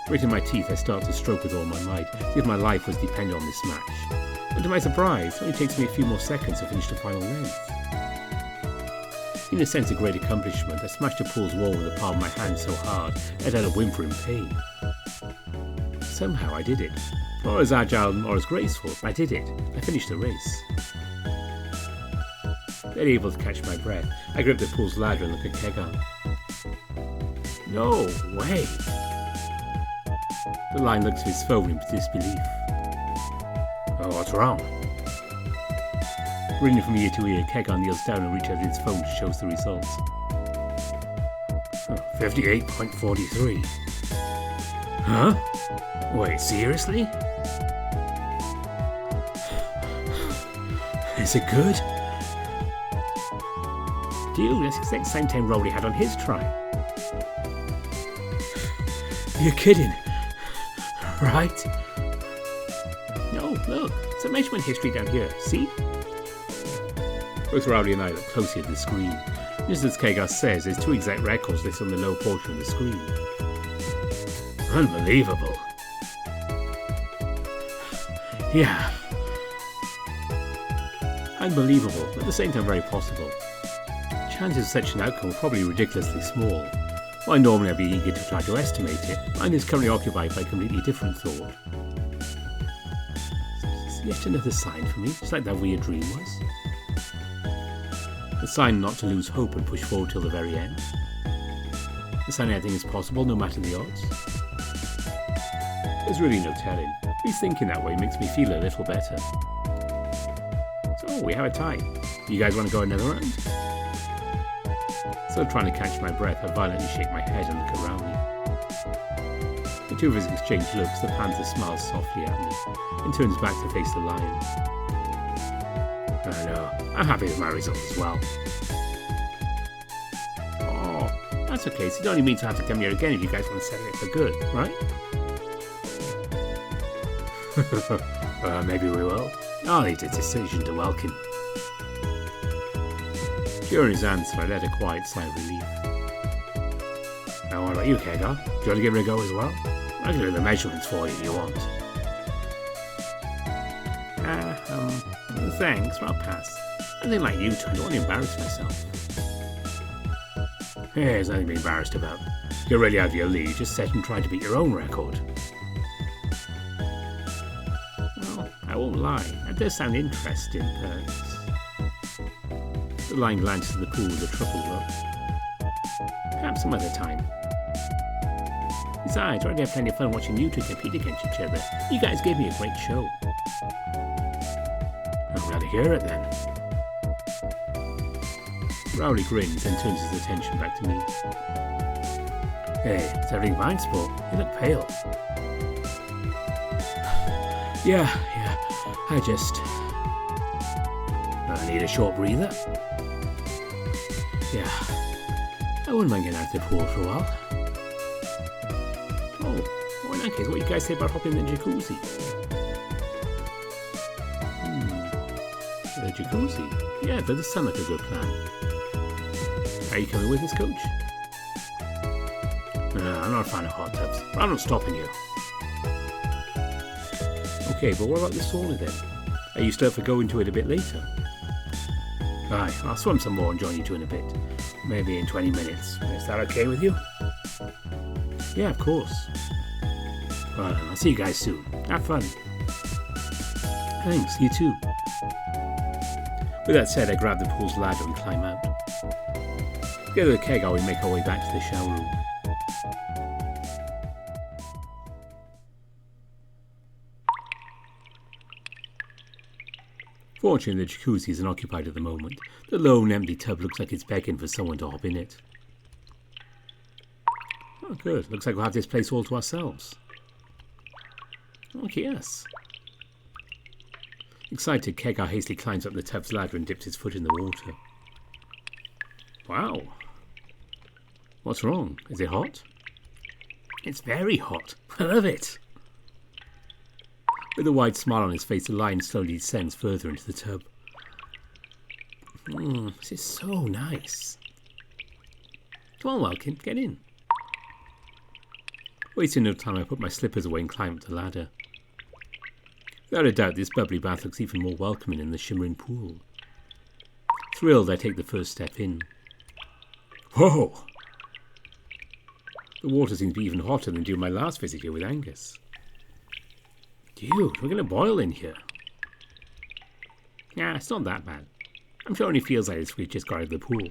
Gritting my teeth, I start to stroke with all my might, as if my life was dependent on this match. And to my surprise, it only takes me a few more seconds to finish the final length. In a sense of great accomplishment, I smashed the pool's wall with the palm of my hand so hard that I had a whimper in pain. Somehow I did it. Not as agile nor as graceful, but I did it. I finished the race. Barely able to catch my breath, I grip the pool's ladder and look at Kegar. No way! The Lion looks at his phone in disbelief. Oh, what's wrong? Grinning from ear to ear, Kegar kneels down and reaches out his phone to show the results. 58.43. Huh? Wait, seriously? Is it good? Dude, that's the exact same time Rowley had on his try. You're kidding, right? No, look, it's a measurement history down here, see? Both Rowley and I look closely at the screen. Just as Kegar says, there's 2 exact records listed on the lower portion of the screen. Unbelievable. Yeah. Unbelievable, but at the same time very possible. Chances of such an outcome are probably ridiculously small. While normally I'd be eager to try to estimate it, mine is currently occupied by a completely different thought. Is yet another sign for me, just like that weird dream was? The sign not to lose hope and push forward till the very end? The sign anything is possible, no matter the odds? There's really no telling. At least thinking that way makes me feel a little better. So we have a tie. You guys want to go another round? Still trying to catch my breath, I violently shake my head and look at Rowley. The two of us exchange looks. The Panther smiles softly at me and turns back to face the lion. I know. I'm happy with my result as well. Oh, that's okay. So you don't only mean to have to come here again if you guys want to settle it for good, right? Maybe we will. I'll leave the decision to Welkin. During his answer, I let a quiet sigh of relief. Now, what about you, Kegar? Do you want to give it a go as well? I can do the measurements for you if you want. Thanks, but I'll pass. I think like you two, I don't want to embarrass myself. There's nothing to be embarrassed about. You're really out of your league, just set and try to beat your own record. Well, I won't lie, that does sound interesting, but... The lion glanced at the pool with a troubled look. Perhaps some other time. Besides, I already had plenty of fun watching you two compete against each other. You guys gave me a great show. I'm glad to hear it then. Rowley grins and turns his attention back to me. Hey, is everything fine, sport? You look pale. Yeah, I just... I need a short breather. Yeah, I wouldn't mind getting out of the pool for a while. Oh, in that case, what do you guys say about hopping in the jacuzzi? The jacuzzi? Yeah, that does sound like a good plan. Are you coming with us, coach? No, I'm not a fan of hot tubs, but I'm not stopping you. Okay, but what about the sauna then? Are you still up for going to it a bit later? Aye, I'll swim some more and join you two in a bit. Maybe in 20 minutes. Is that okay with you? Yeah, of course. Well, I'll see you guys soon. Have fun. Thanks, you too. With that said, I grab the pool's ladder and climb out. Together with Kegar, we make our way back to the shower room. Fortunately, the jacuzzi isn't occupied at the moment. The lone empty tub looks like it's begging for someone to hop in it. Oh good, looks like we'll have this place all to ourselves. Okay, yes. Excited, Kegar hastily climbs up the tub's ladder and dips his foot in the water. Wow. What's wrong? Is it hot? It's very hot. I love it. With a wide smile on his face, the lion slowly descends further into the tub. This is so nice. Come on, Welkin, get in. Wasting no time, I put my slippers away and climb up the ladder. Without a doubt, this bubbly bath looks even more welcoming in the shimmering pool. Thrilled, I take the first step in. Whoa! The water seems to be even hotter than during my last visit here with Angus. Dude, we're going to boil in here. Nah, it's not that bad. I'm sure it only feels like this we've just got out of the pool.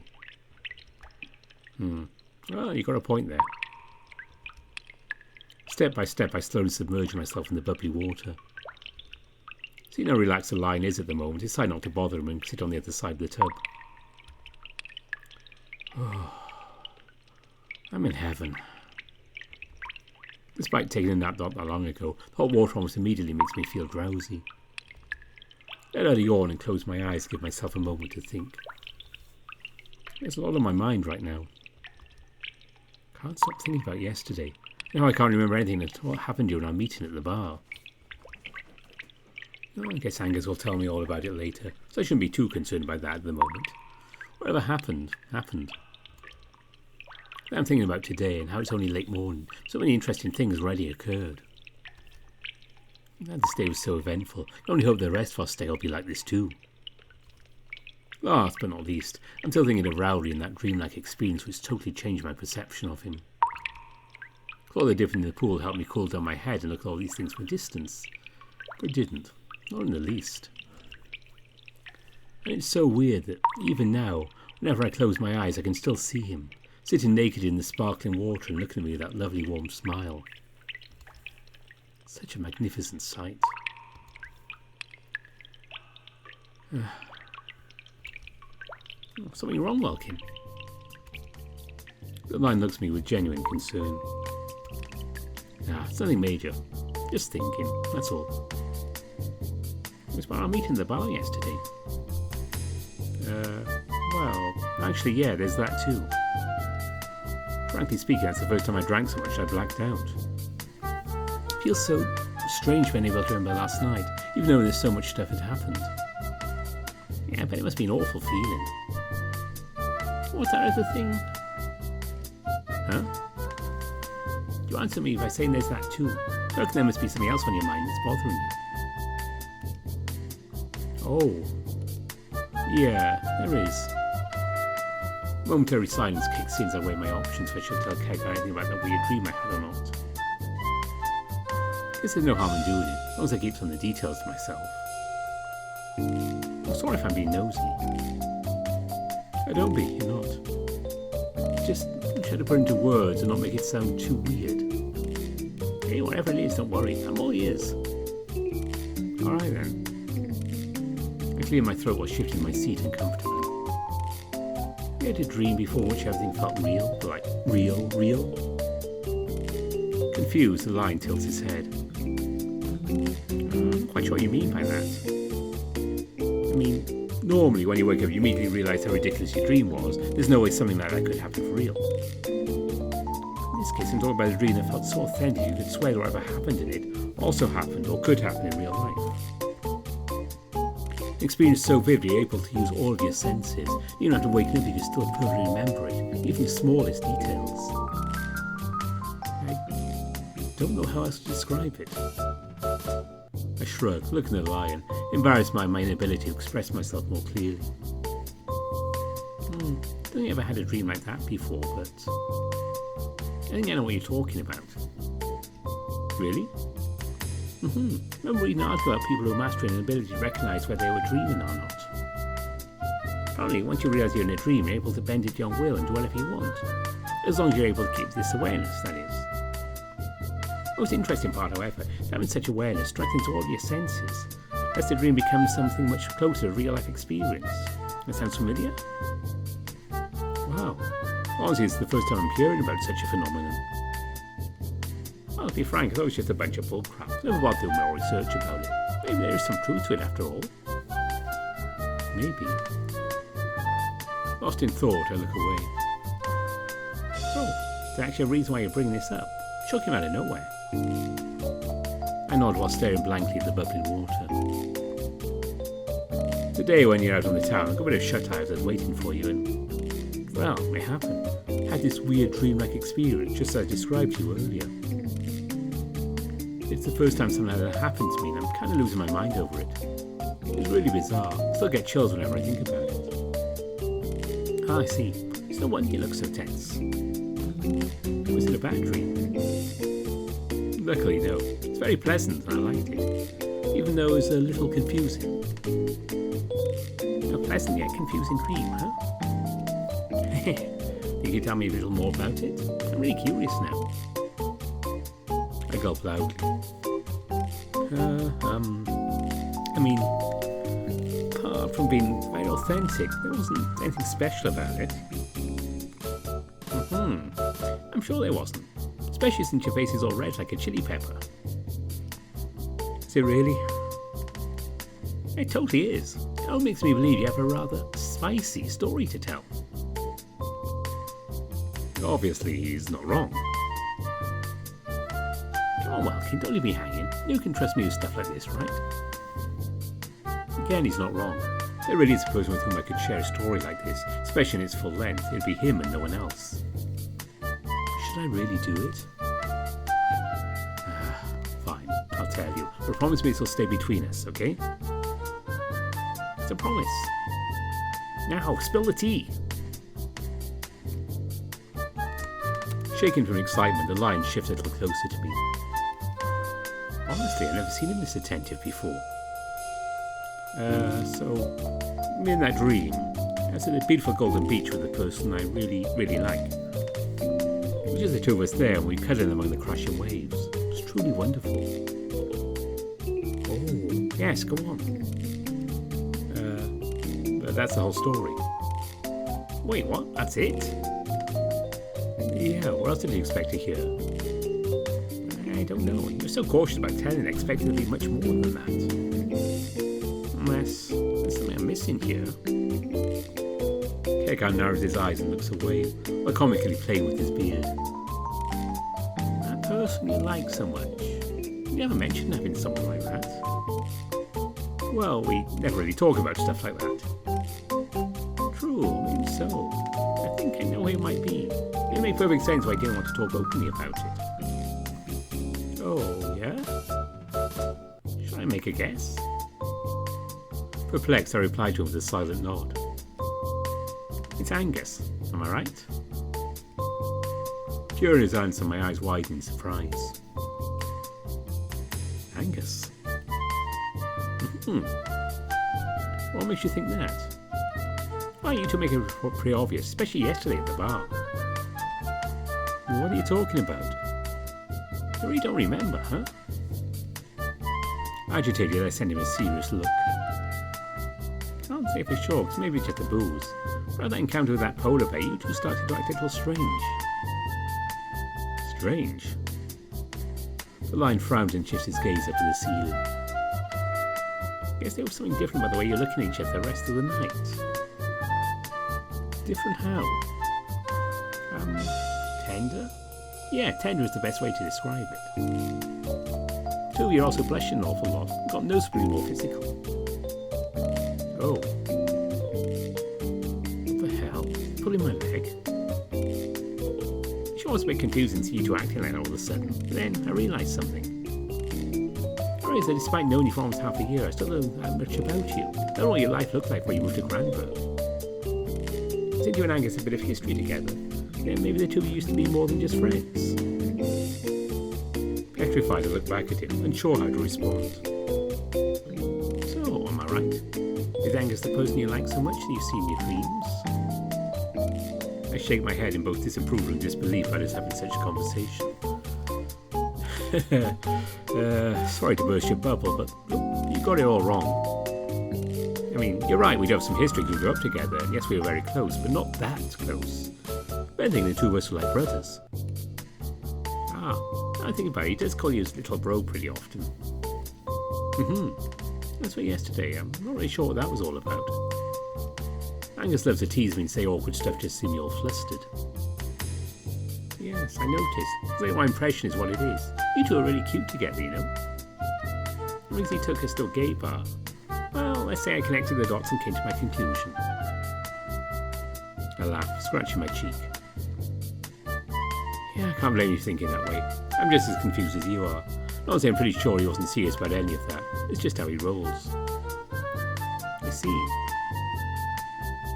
Well, you got a point there. Step by step, I slowly submerge myself in the bubbly water. Seeing how relaxed the lion is at the moment, I decide not to bother him and sit on the other side of the tub. Oh, I'm in heaven. Despite taking a nap not that long ago, the hot water almost immediately makes me feel drowsy. I let out a yawn and close my eyes to give myself a moment to think. There's a lot on my mind right now. Can't stop thinking about yesterday. Now I can't remember anything of what happened during our meeting at the bar. I guess Angus will tell me all about it later, so I shouldn't be too concerned about that at the moment. Whatever happened, happened. I'm thinking about today and how it's only late morning. So many interesting things already occurred. This day was so eventful. I only hope the rest of our stay will be like this too. Last but not least, I'm still thinking of Rowley and that dreamlike experience which totally changed my perception of him. All the dipping in the pool helped me cool down my head and look at all these things from a distance. But it didn't. Not in the least. And it's so weird that even now, whenever I close my eyes, I can still see him, sitting naked in the sparkling water and looking at me with that lovely warm smile. Such a magnificent sight. Something wrong, Welkin? The man looks at me with genuine concern. It's nothing major. Just thinking, that's all. It was about our meeting at the bar yesterday. Well, actually, yeah, there's that too. Frankly speaking, that's the first time I drank so much I blacked out. It feels so strange being able to remember last night, even though there's so much stuff had happened. Yeah, but it must be an awful feeling. What's that other thing? Huh? You answer me by saying there's that too. I reckon there must be something else on your mind that's bothering you. Oh. Yeah, there is. Momentary silence kicks in as I weigh my options if I should tell Kegger anything about that weird dream I had or not. Guess there's no harm in doing it, as long as I keep some of the details to myself. I'm sorry if I'm being nosy. Don't be, you're not. Just try to put into words and not make it sound too weird. Hey, whatever it is, don't worry, I'm all ears. Alright then. I cleared my throat while shifting my seat uncomfortably. You had a dream before which everything felt real, but like real. Confused, the lion tilts his head. I'm quite sure what you mean by that. I mean, normally when you wake up you immediately realise how ridiculous your dream was. There's no way something like that could happen for real. In this case I'm talking about a dream that felt so authentic you could swear whatever happened in it also happened or could happen in real life. An experience so vivid you're able to use all of your senses. You don't have to wake up, you can still perfectly remember it, even the smallest details. I don't know how else to describe it. I shrugged, looking at the lion, embarrassed by my inability to express myself more clearly. Don't think I ever had a dream like that before, but I think I know what you're talking about. Really? Remember reading an article about people who are mastering an ability to recognise whether they were dreaming or not. Apparently, once you realise you're in a dream, you're able to bend it to your will and do whatever you want. As long as you're able to keep this awareness, that is. The most interesting part, however, is having such awareness strengthens all of your senses, lest the dream becomes something much closer to a real-life experience. That sounds familiar? Wow. Honestly, it's the first time I'm hearing about such a phenomenon. Well, to be frank, I thought it was just a bunch of bullcrap. Never bothered doing more research about it. Maybe there is some truth to it after all. Maybe. Lost in thought, I look away. So, there's actually a reason why you're bringing this up. Shook him out of nowhere. I nod while staring blankly at the bubbling water. Today when you're out on the town, I got a bit of shut-eye as I was waiting for you and... well, it happened. I had this weird dream-like experience, just as I described to you earlier. It's the first time something like that happened to me and I'm kind of losing my mind over it. It's really bizarre. I still get chills whenever I think about it. I see. It's no wonder you look so tense. Was it a bad dream? Luckily, no. It's very pleasant and I liked it. Even though it was a little confusing. A pleasant yet confusing dream, huh? Think you tell me a little more about it? I'm really curious now. I gulped loudly. I mean, apart from being very authentic, there wasn't anything special about it. I'm sure there wasn't. Especially since your face is all red like a chili pepper. Is it really? It totally is. It all makes me believe you have a rather spicy story to tell. Obviously, he's not wrong. Come on, Welkin, don't leave me hanging. You can trust me with stuff like this, right? Again, he's not wrong. There really is a person with whom I could share a story like this, especially in its full length. It'd be him and no one else. Should I really do it? Fine, I'll tell you. But promise me this will stay between us, okay? It's a promise. Now, spill the tea. Shaken from excitement, the lion shifted a little closer to me. Honestly, I've never seen him this attentive before. So, in that dream, I was at a beautiful golden beach with a person I really, really like. It was just the two of us there, and we cuddled among the crashing waves. It was truly wonderful. Yes, go on. But that's the whole story. Wait, what? That's it? Yeah, what else did you expect to hear? I don't know. You're so cautious about telling, expecting to be much more than that. Unless there's something I'm missing here. Kegar narrows his eyes and looks away, while comically playing with his beard. That person you like so much. You never mentioned having someone like that. Well, we never really talk about stuff like that. True, maybe so. I think I know who it might be. It makes perfect sense why I didn't want to talk openly about it. Oh, yeah? Should I make a guess? Perplexed, I replied to him with a silent nod. It's Angus, am I right? During his answer, my eyes widened in surprise. Angus? What makes you think that? Why, you two make it pretty obvious, especially yesterday at the bar. What are you talking about? You really don't remember, huh? Agitated, I sent him a serious look. Can't say for sure, because maybe it's just the booze. Around that encounter with that polar bear, you two started to act a little strange. Strange? The Lion frowned and shifted his gaze up to the ceiling. Guess there was something different about the way you're looking at each other the rest of the night. Different how? Tender? Yeah, tender is the best way to describe it. Two, you're also blushing an awful lot and got noticeably more physical. Oh. What the hell? Pulling my leg? Sure, it's a bit confusing to see you two acting like that all of a sudden. But then I realised something. I realised that despite knowing you for almost half a year, I still don't know that much about you. I don't know what your life looked like when you moved to Granberg. Since you and Angus have a bit of history together, then maybe the two of you used to be more than just friends. Petrified, I looked back at him, unsure how to respond. So, am I right? Is Angus the person you like so much that you see in your dreams? I shake my head in both disapproval and disbelief at us having such a conversation. Sorry to burst your bubble, but you got it all wrong. I mean, you're right, we do have some history, we grew up together, and yes, we were very close, but not that close. If anything, the two of us were like brothers. I think about it, he does call you his little bro pretty often. That's what yesterday, I'm not really sure what that was all about. Angus loves to tease me and say awkward stuff just to see me all flustered. Yes, I noticed. It's like my impression is what it is. You two are really cute together, you know. The reason he took us to a gay bar. Well, let's say I connected the dots and came to my conclusion. I laughed, scratching my cheek. Yeah, I can't blame you thinking that way. I'm just as confused as you are. Not saying I'm pretty sure he wasn't serious about any of that. It's just how he rolls. I see.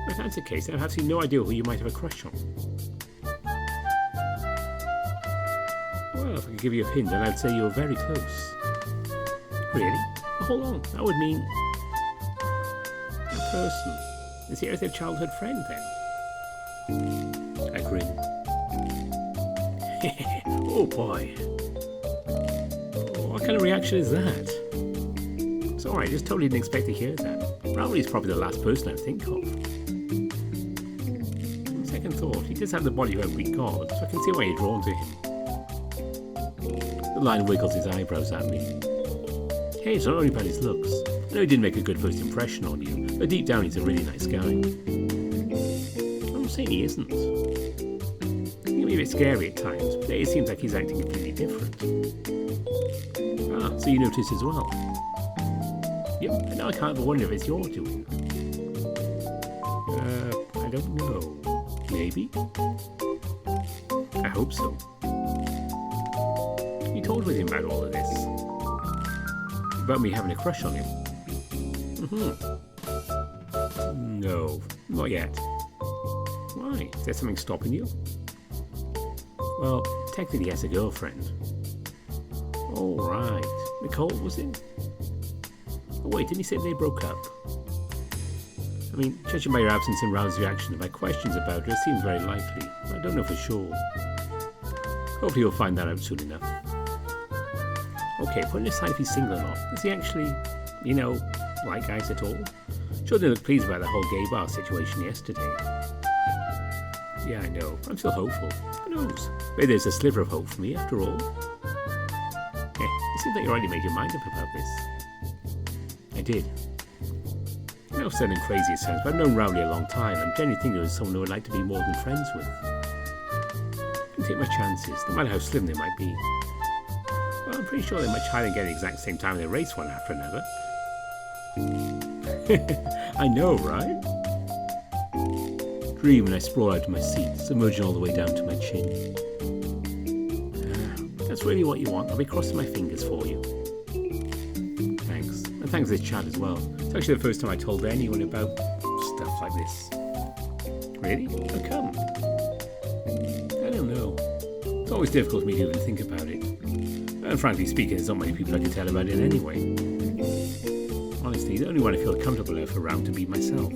If that's the case, then I have absolutely no idea who you might have a crush on. Well, if I could give you a hint, then I'd say you were very close. Really? Well, hold on. That would mean... a person. Is he their childhood friend, then? I grinned. Oh, boy. Oh, what kind of reaction is that? It's alright, just totally didn't expect to hear that. Rowley's probably the last person I'd think of. On second thought, he does have the body of a Greek god, so I can see why you're drawn to him. The Lion wiggles his eyebrows at me. Hey, it's not only about his looks. I know he didn't make a good first impression on you, but deep down he's a really nice guy. I'm not saying he isn't. He can be a bit scary at times, but it seems like he's acting completely different. Ah, so you notice as well? Yep, and now I can't but wonder if it's your doing. I don't know. Maybe? I hope so. You talked with him about all of this. About me having a crush on him. No, not yet. Why? Is there something stopping you? Well, technically he has a girlfriend. Oh, right. Nicole, was it? Oh, wait, didn't he say they broke up? I mean, judging by your absence and Raoul's reaction to my questions about her, it seems very likely. I don't know for sure. Hopefully you'll find that out soon enough. Okay, putting aside if he's single or not, is he actually... You know, like guys at all? Sure didn't look pleased about the whole gay bar situation yesterday. Yeah, I know. I'm still hopeful. Who knows? Maybe there's a sliver of hope for me after all. It seems like you already made your mind up about this. I did. I know I'm sounding crazy it sounds, but I've known Rowley a long time. I'm genuinely thinking he was someone who I'd like to be more than friends with. I can take my chances, no matter how slim they might be. Well, I'm pretty sure they're much higher than getting the exact same time they race one after another. I know, right? Dream and I sprawl out of my seat, submerging all the way down to my chin. That's really what you want. I'll be crossing my fingers for you. Thanks. And thanks to this chat as well. It's actually the first time I told anyone about stuff like this. Really? How come? I don't know. It's always difficult for me to even think about it. And frankly speaking, there's not many people I can tell about it anyway. Honestly, the only one I feel comfortable enough around to be myself.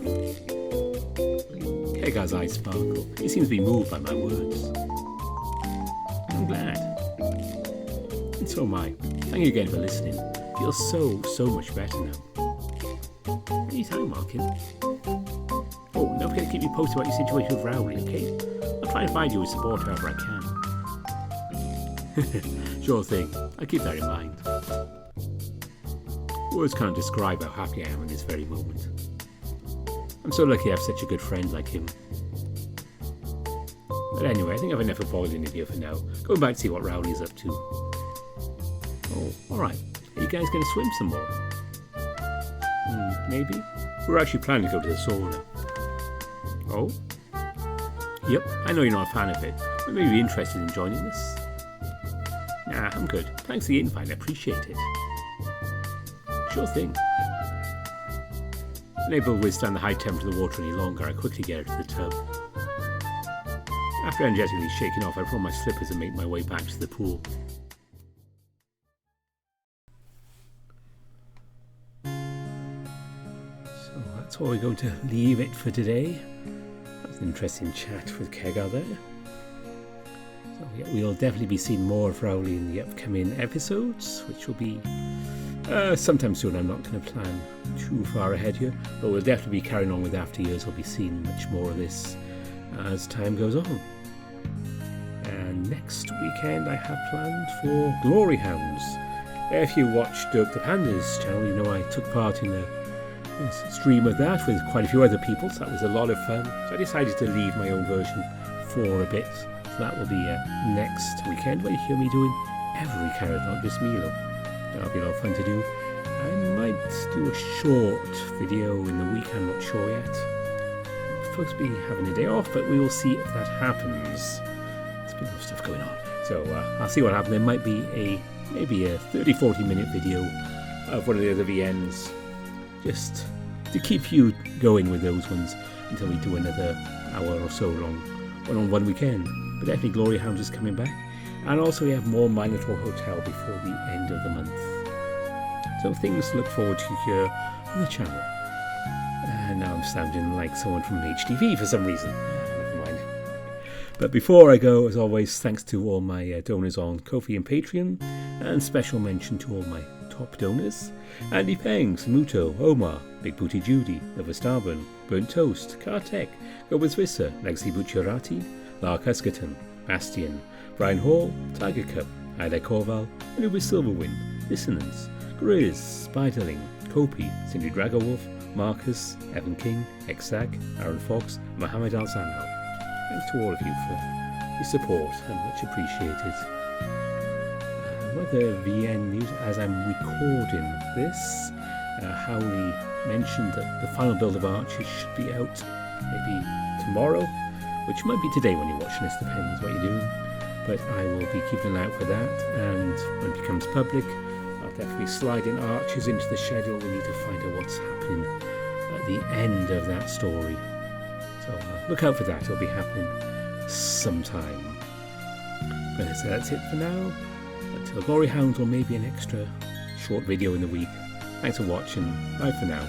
Kegar's eyes sparkle. He seems to be moved by my words. I'm glad. And so am I. Thank you again for listening. Feels so much better now. Anytime, Welkin. Oh, don't forget to keep me posted about your situation with Rowley, okay? I'll try and find you a support however I can. Sure thing. I'll keep that in mind. Words can't describe how happy I am in this very moment. I'm so lucky I have such a good friend like him. But anyway, I think I've enough of boiling in here for now. Going back to see what Rowley's up to. Oh, alright. Are you guys going to swim some more? Maybe? We're actually planning to go to the sauna. Oh? Yep, I know you're not a fan of it, but maybe you're interested in joining us. Nah, I'm good. Thanks for the invite, I appreciate it. Sure thing. Unable to withstand the high temperature of the water any longer, I quickly get out of the tub. After energetically shaking off, I put on my slippers and make my way back to the pool. So that's where we're going to leave it for today. That was an interesting chat with Kegar there. So yeah, we'll definitely be seeing more of Rowley in the upcoming episodes, which will be sometime soon. I'm not going to plan too far ahead here, but we'll definitely be carrying on with After Years. We'll be seeing much more of this as time goes on. And next weekend I have planned for Glory Hounds. If you watched the Panther's channel, you know I took part in a stream of that with quite a few other people, so that was a lot of fun. So I decided to leave my own version for a bit. So that will be next weekend, where you hear me doing every character, not just Milo. That'll be a lot of fun to do. I might do a short video in the week, I'm not sure yet. I'm supposed to be having a day off, but we will see if that happens. There's been a lot of stuff going on. So I'll see what happens. There might be maybe a 30-40 minute video of one of the other VNs, just to keep you going with those ones until we do another hour or so long, one on one weekend. But definitely Glory Hound is coming back. And also we have more Minotaur Hotel before the end of the month. So things to look forward to here on the channel. And now I'm sounding like someone from HTV for some reason. Never mind. But before I go, as always, thanks to all my donors on Ko-fi and Patreon. And special mention to all my top donors. Andy Peng, Samuto, Omar, Big Booty Judy, Nova Starburn, Burnt Toast, Kartek, Gobers Visser, Legacy Bucciarati, Lark Huskerton, Bastian, Brian Hall, Tiger Cup, Ida Corval, Anubis Silverwind, Dissonance, Grizz, Spiderling, Kopi, Cindy Dragowolf, Marcus, Evan King, Exag, Aaron Fox, Mohammed Al-Zanal. Thanks to all of you for your support and much appreciated. Weather VN news as I'm recording this. Howley mentioned that the final build of Archers should be out maybe tomorrow, which might be today when you're watching this, depends what you're doing. But I will be keeping an eye out for that, and when it becomes public, I'll definitely slide in Archers into the schedule. We need to find out what's happening at the end of that story. So look out for that, it'll be happening sometime. But that's it for now. Until Glory Hounds or maybe an extra short video in the week. Thanks for watching. Bye for now.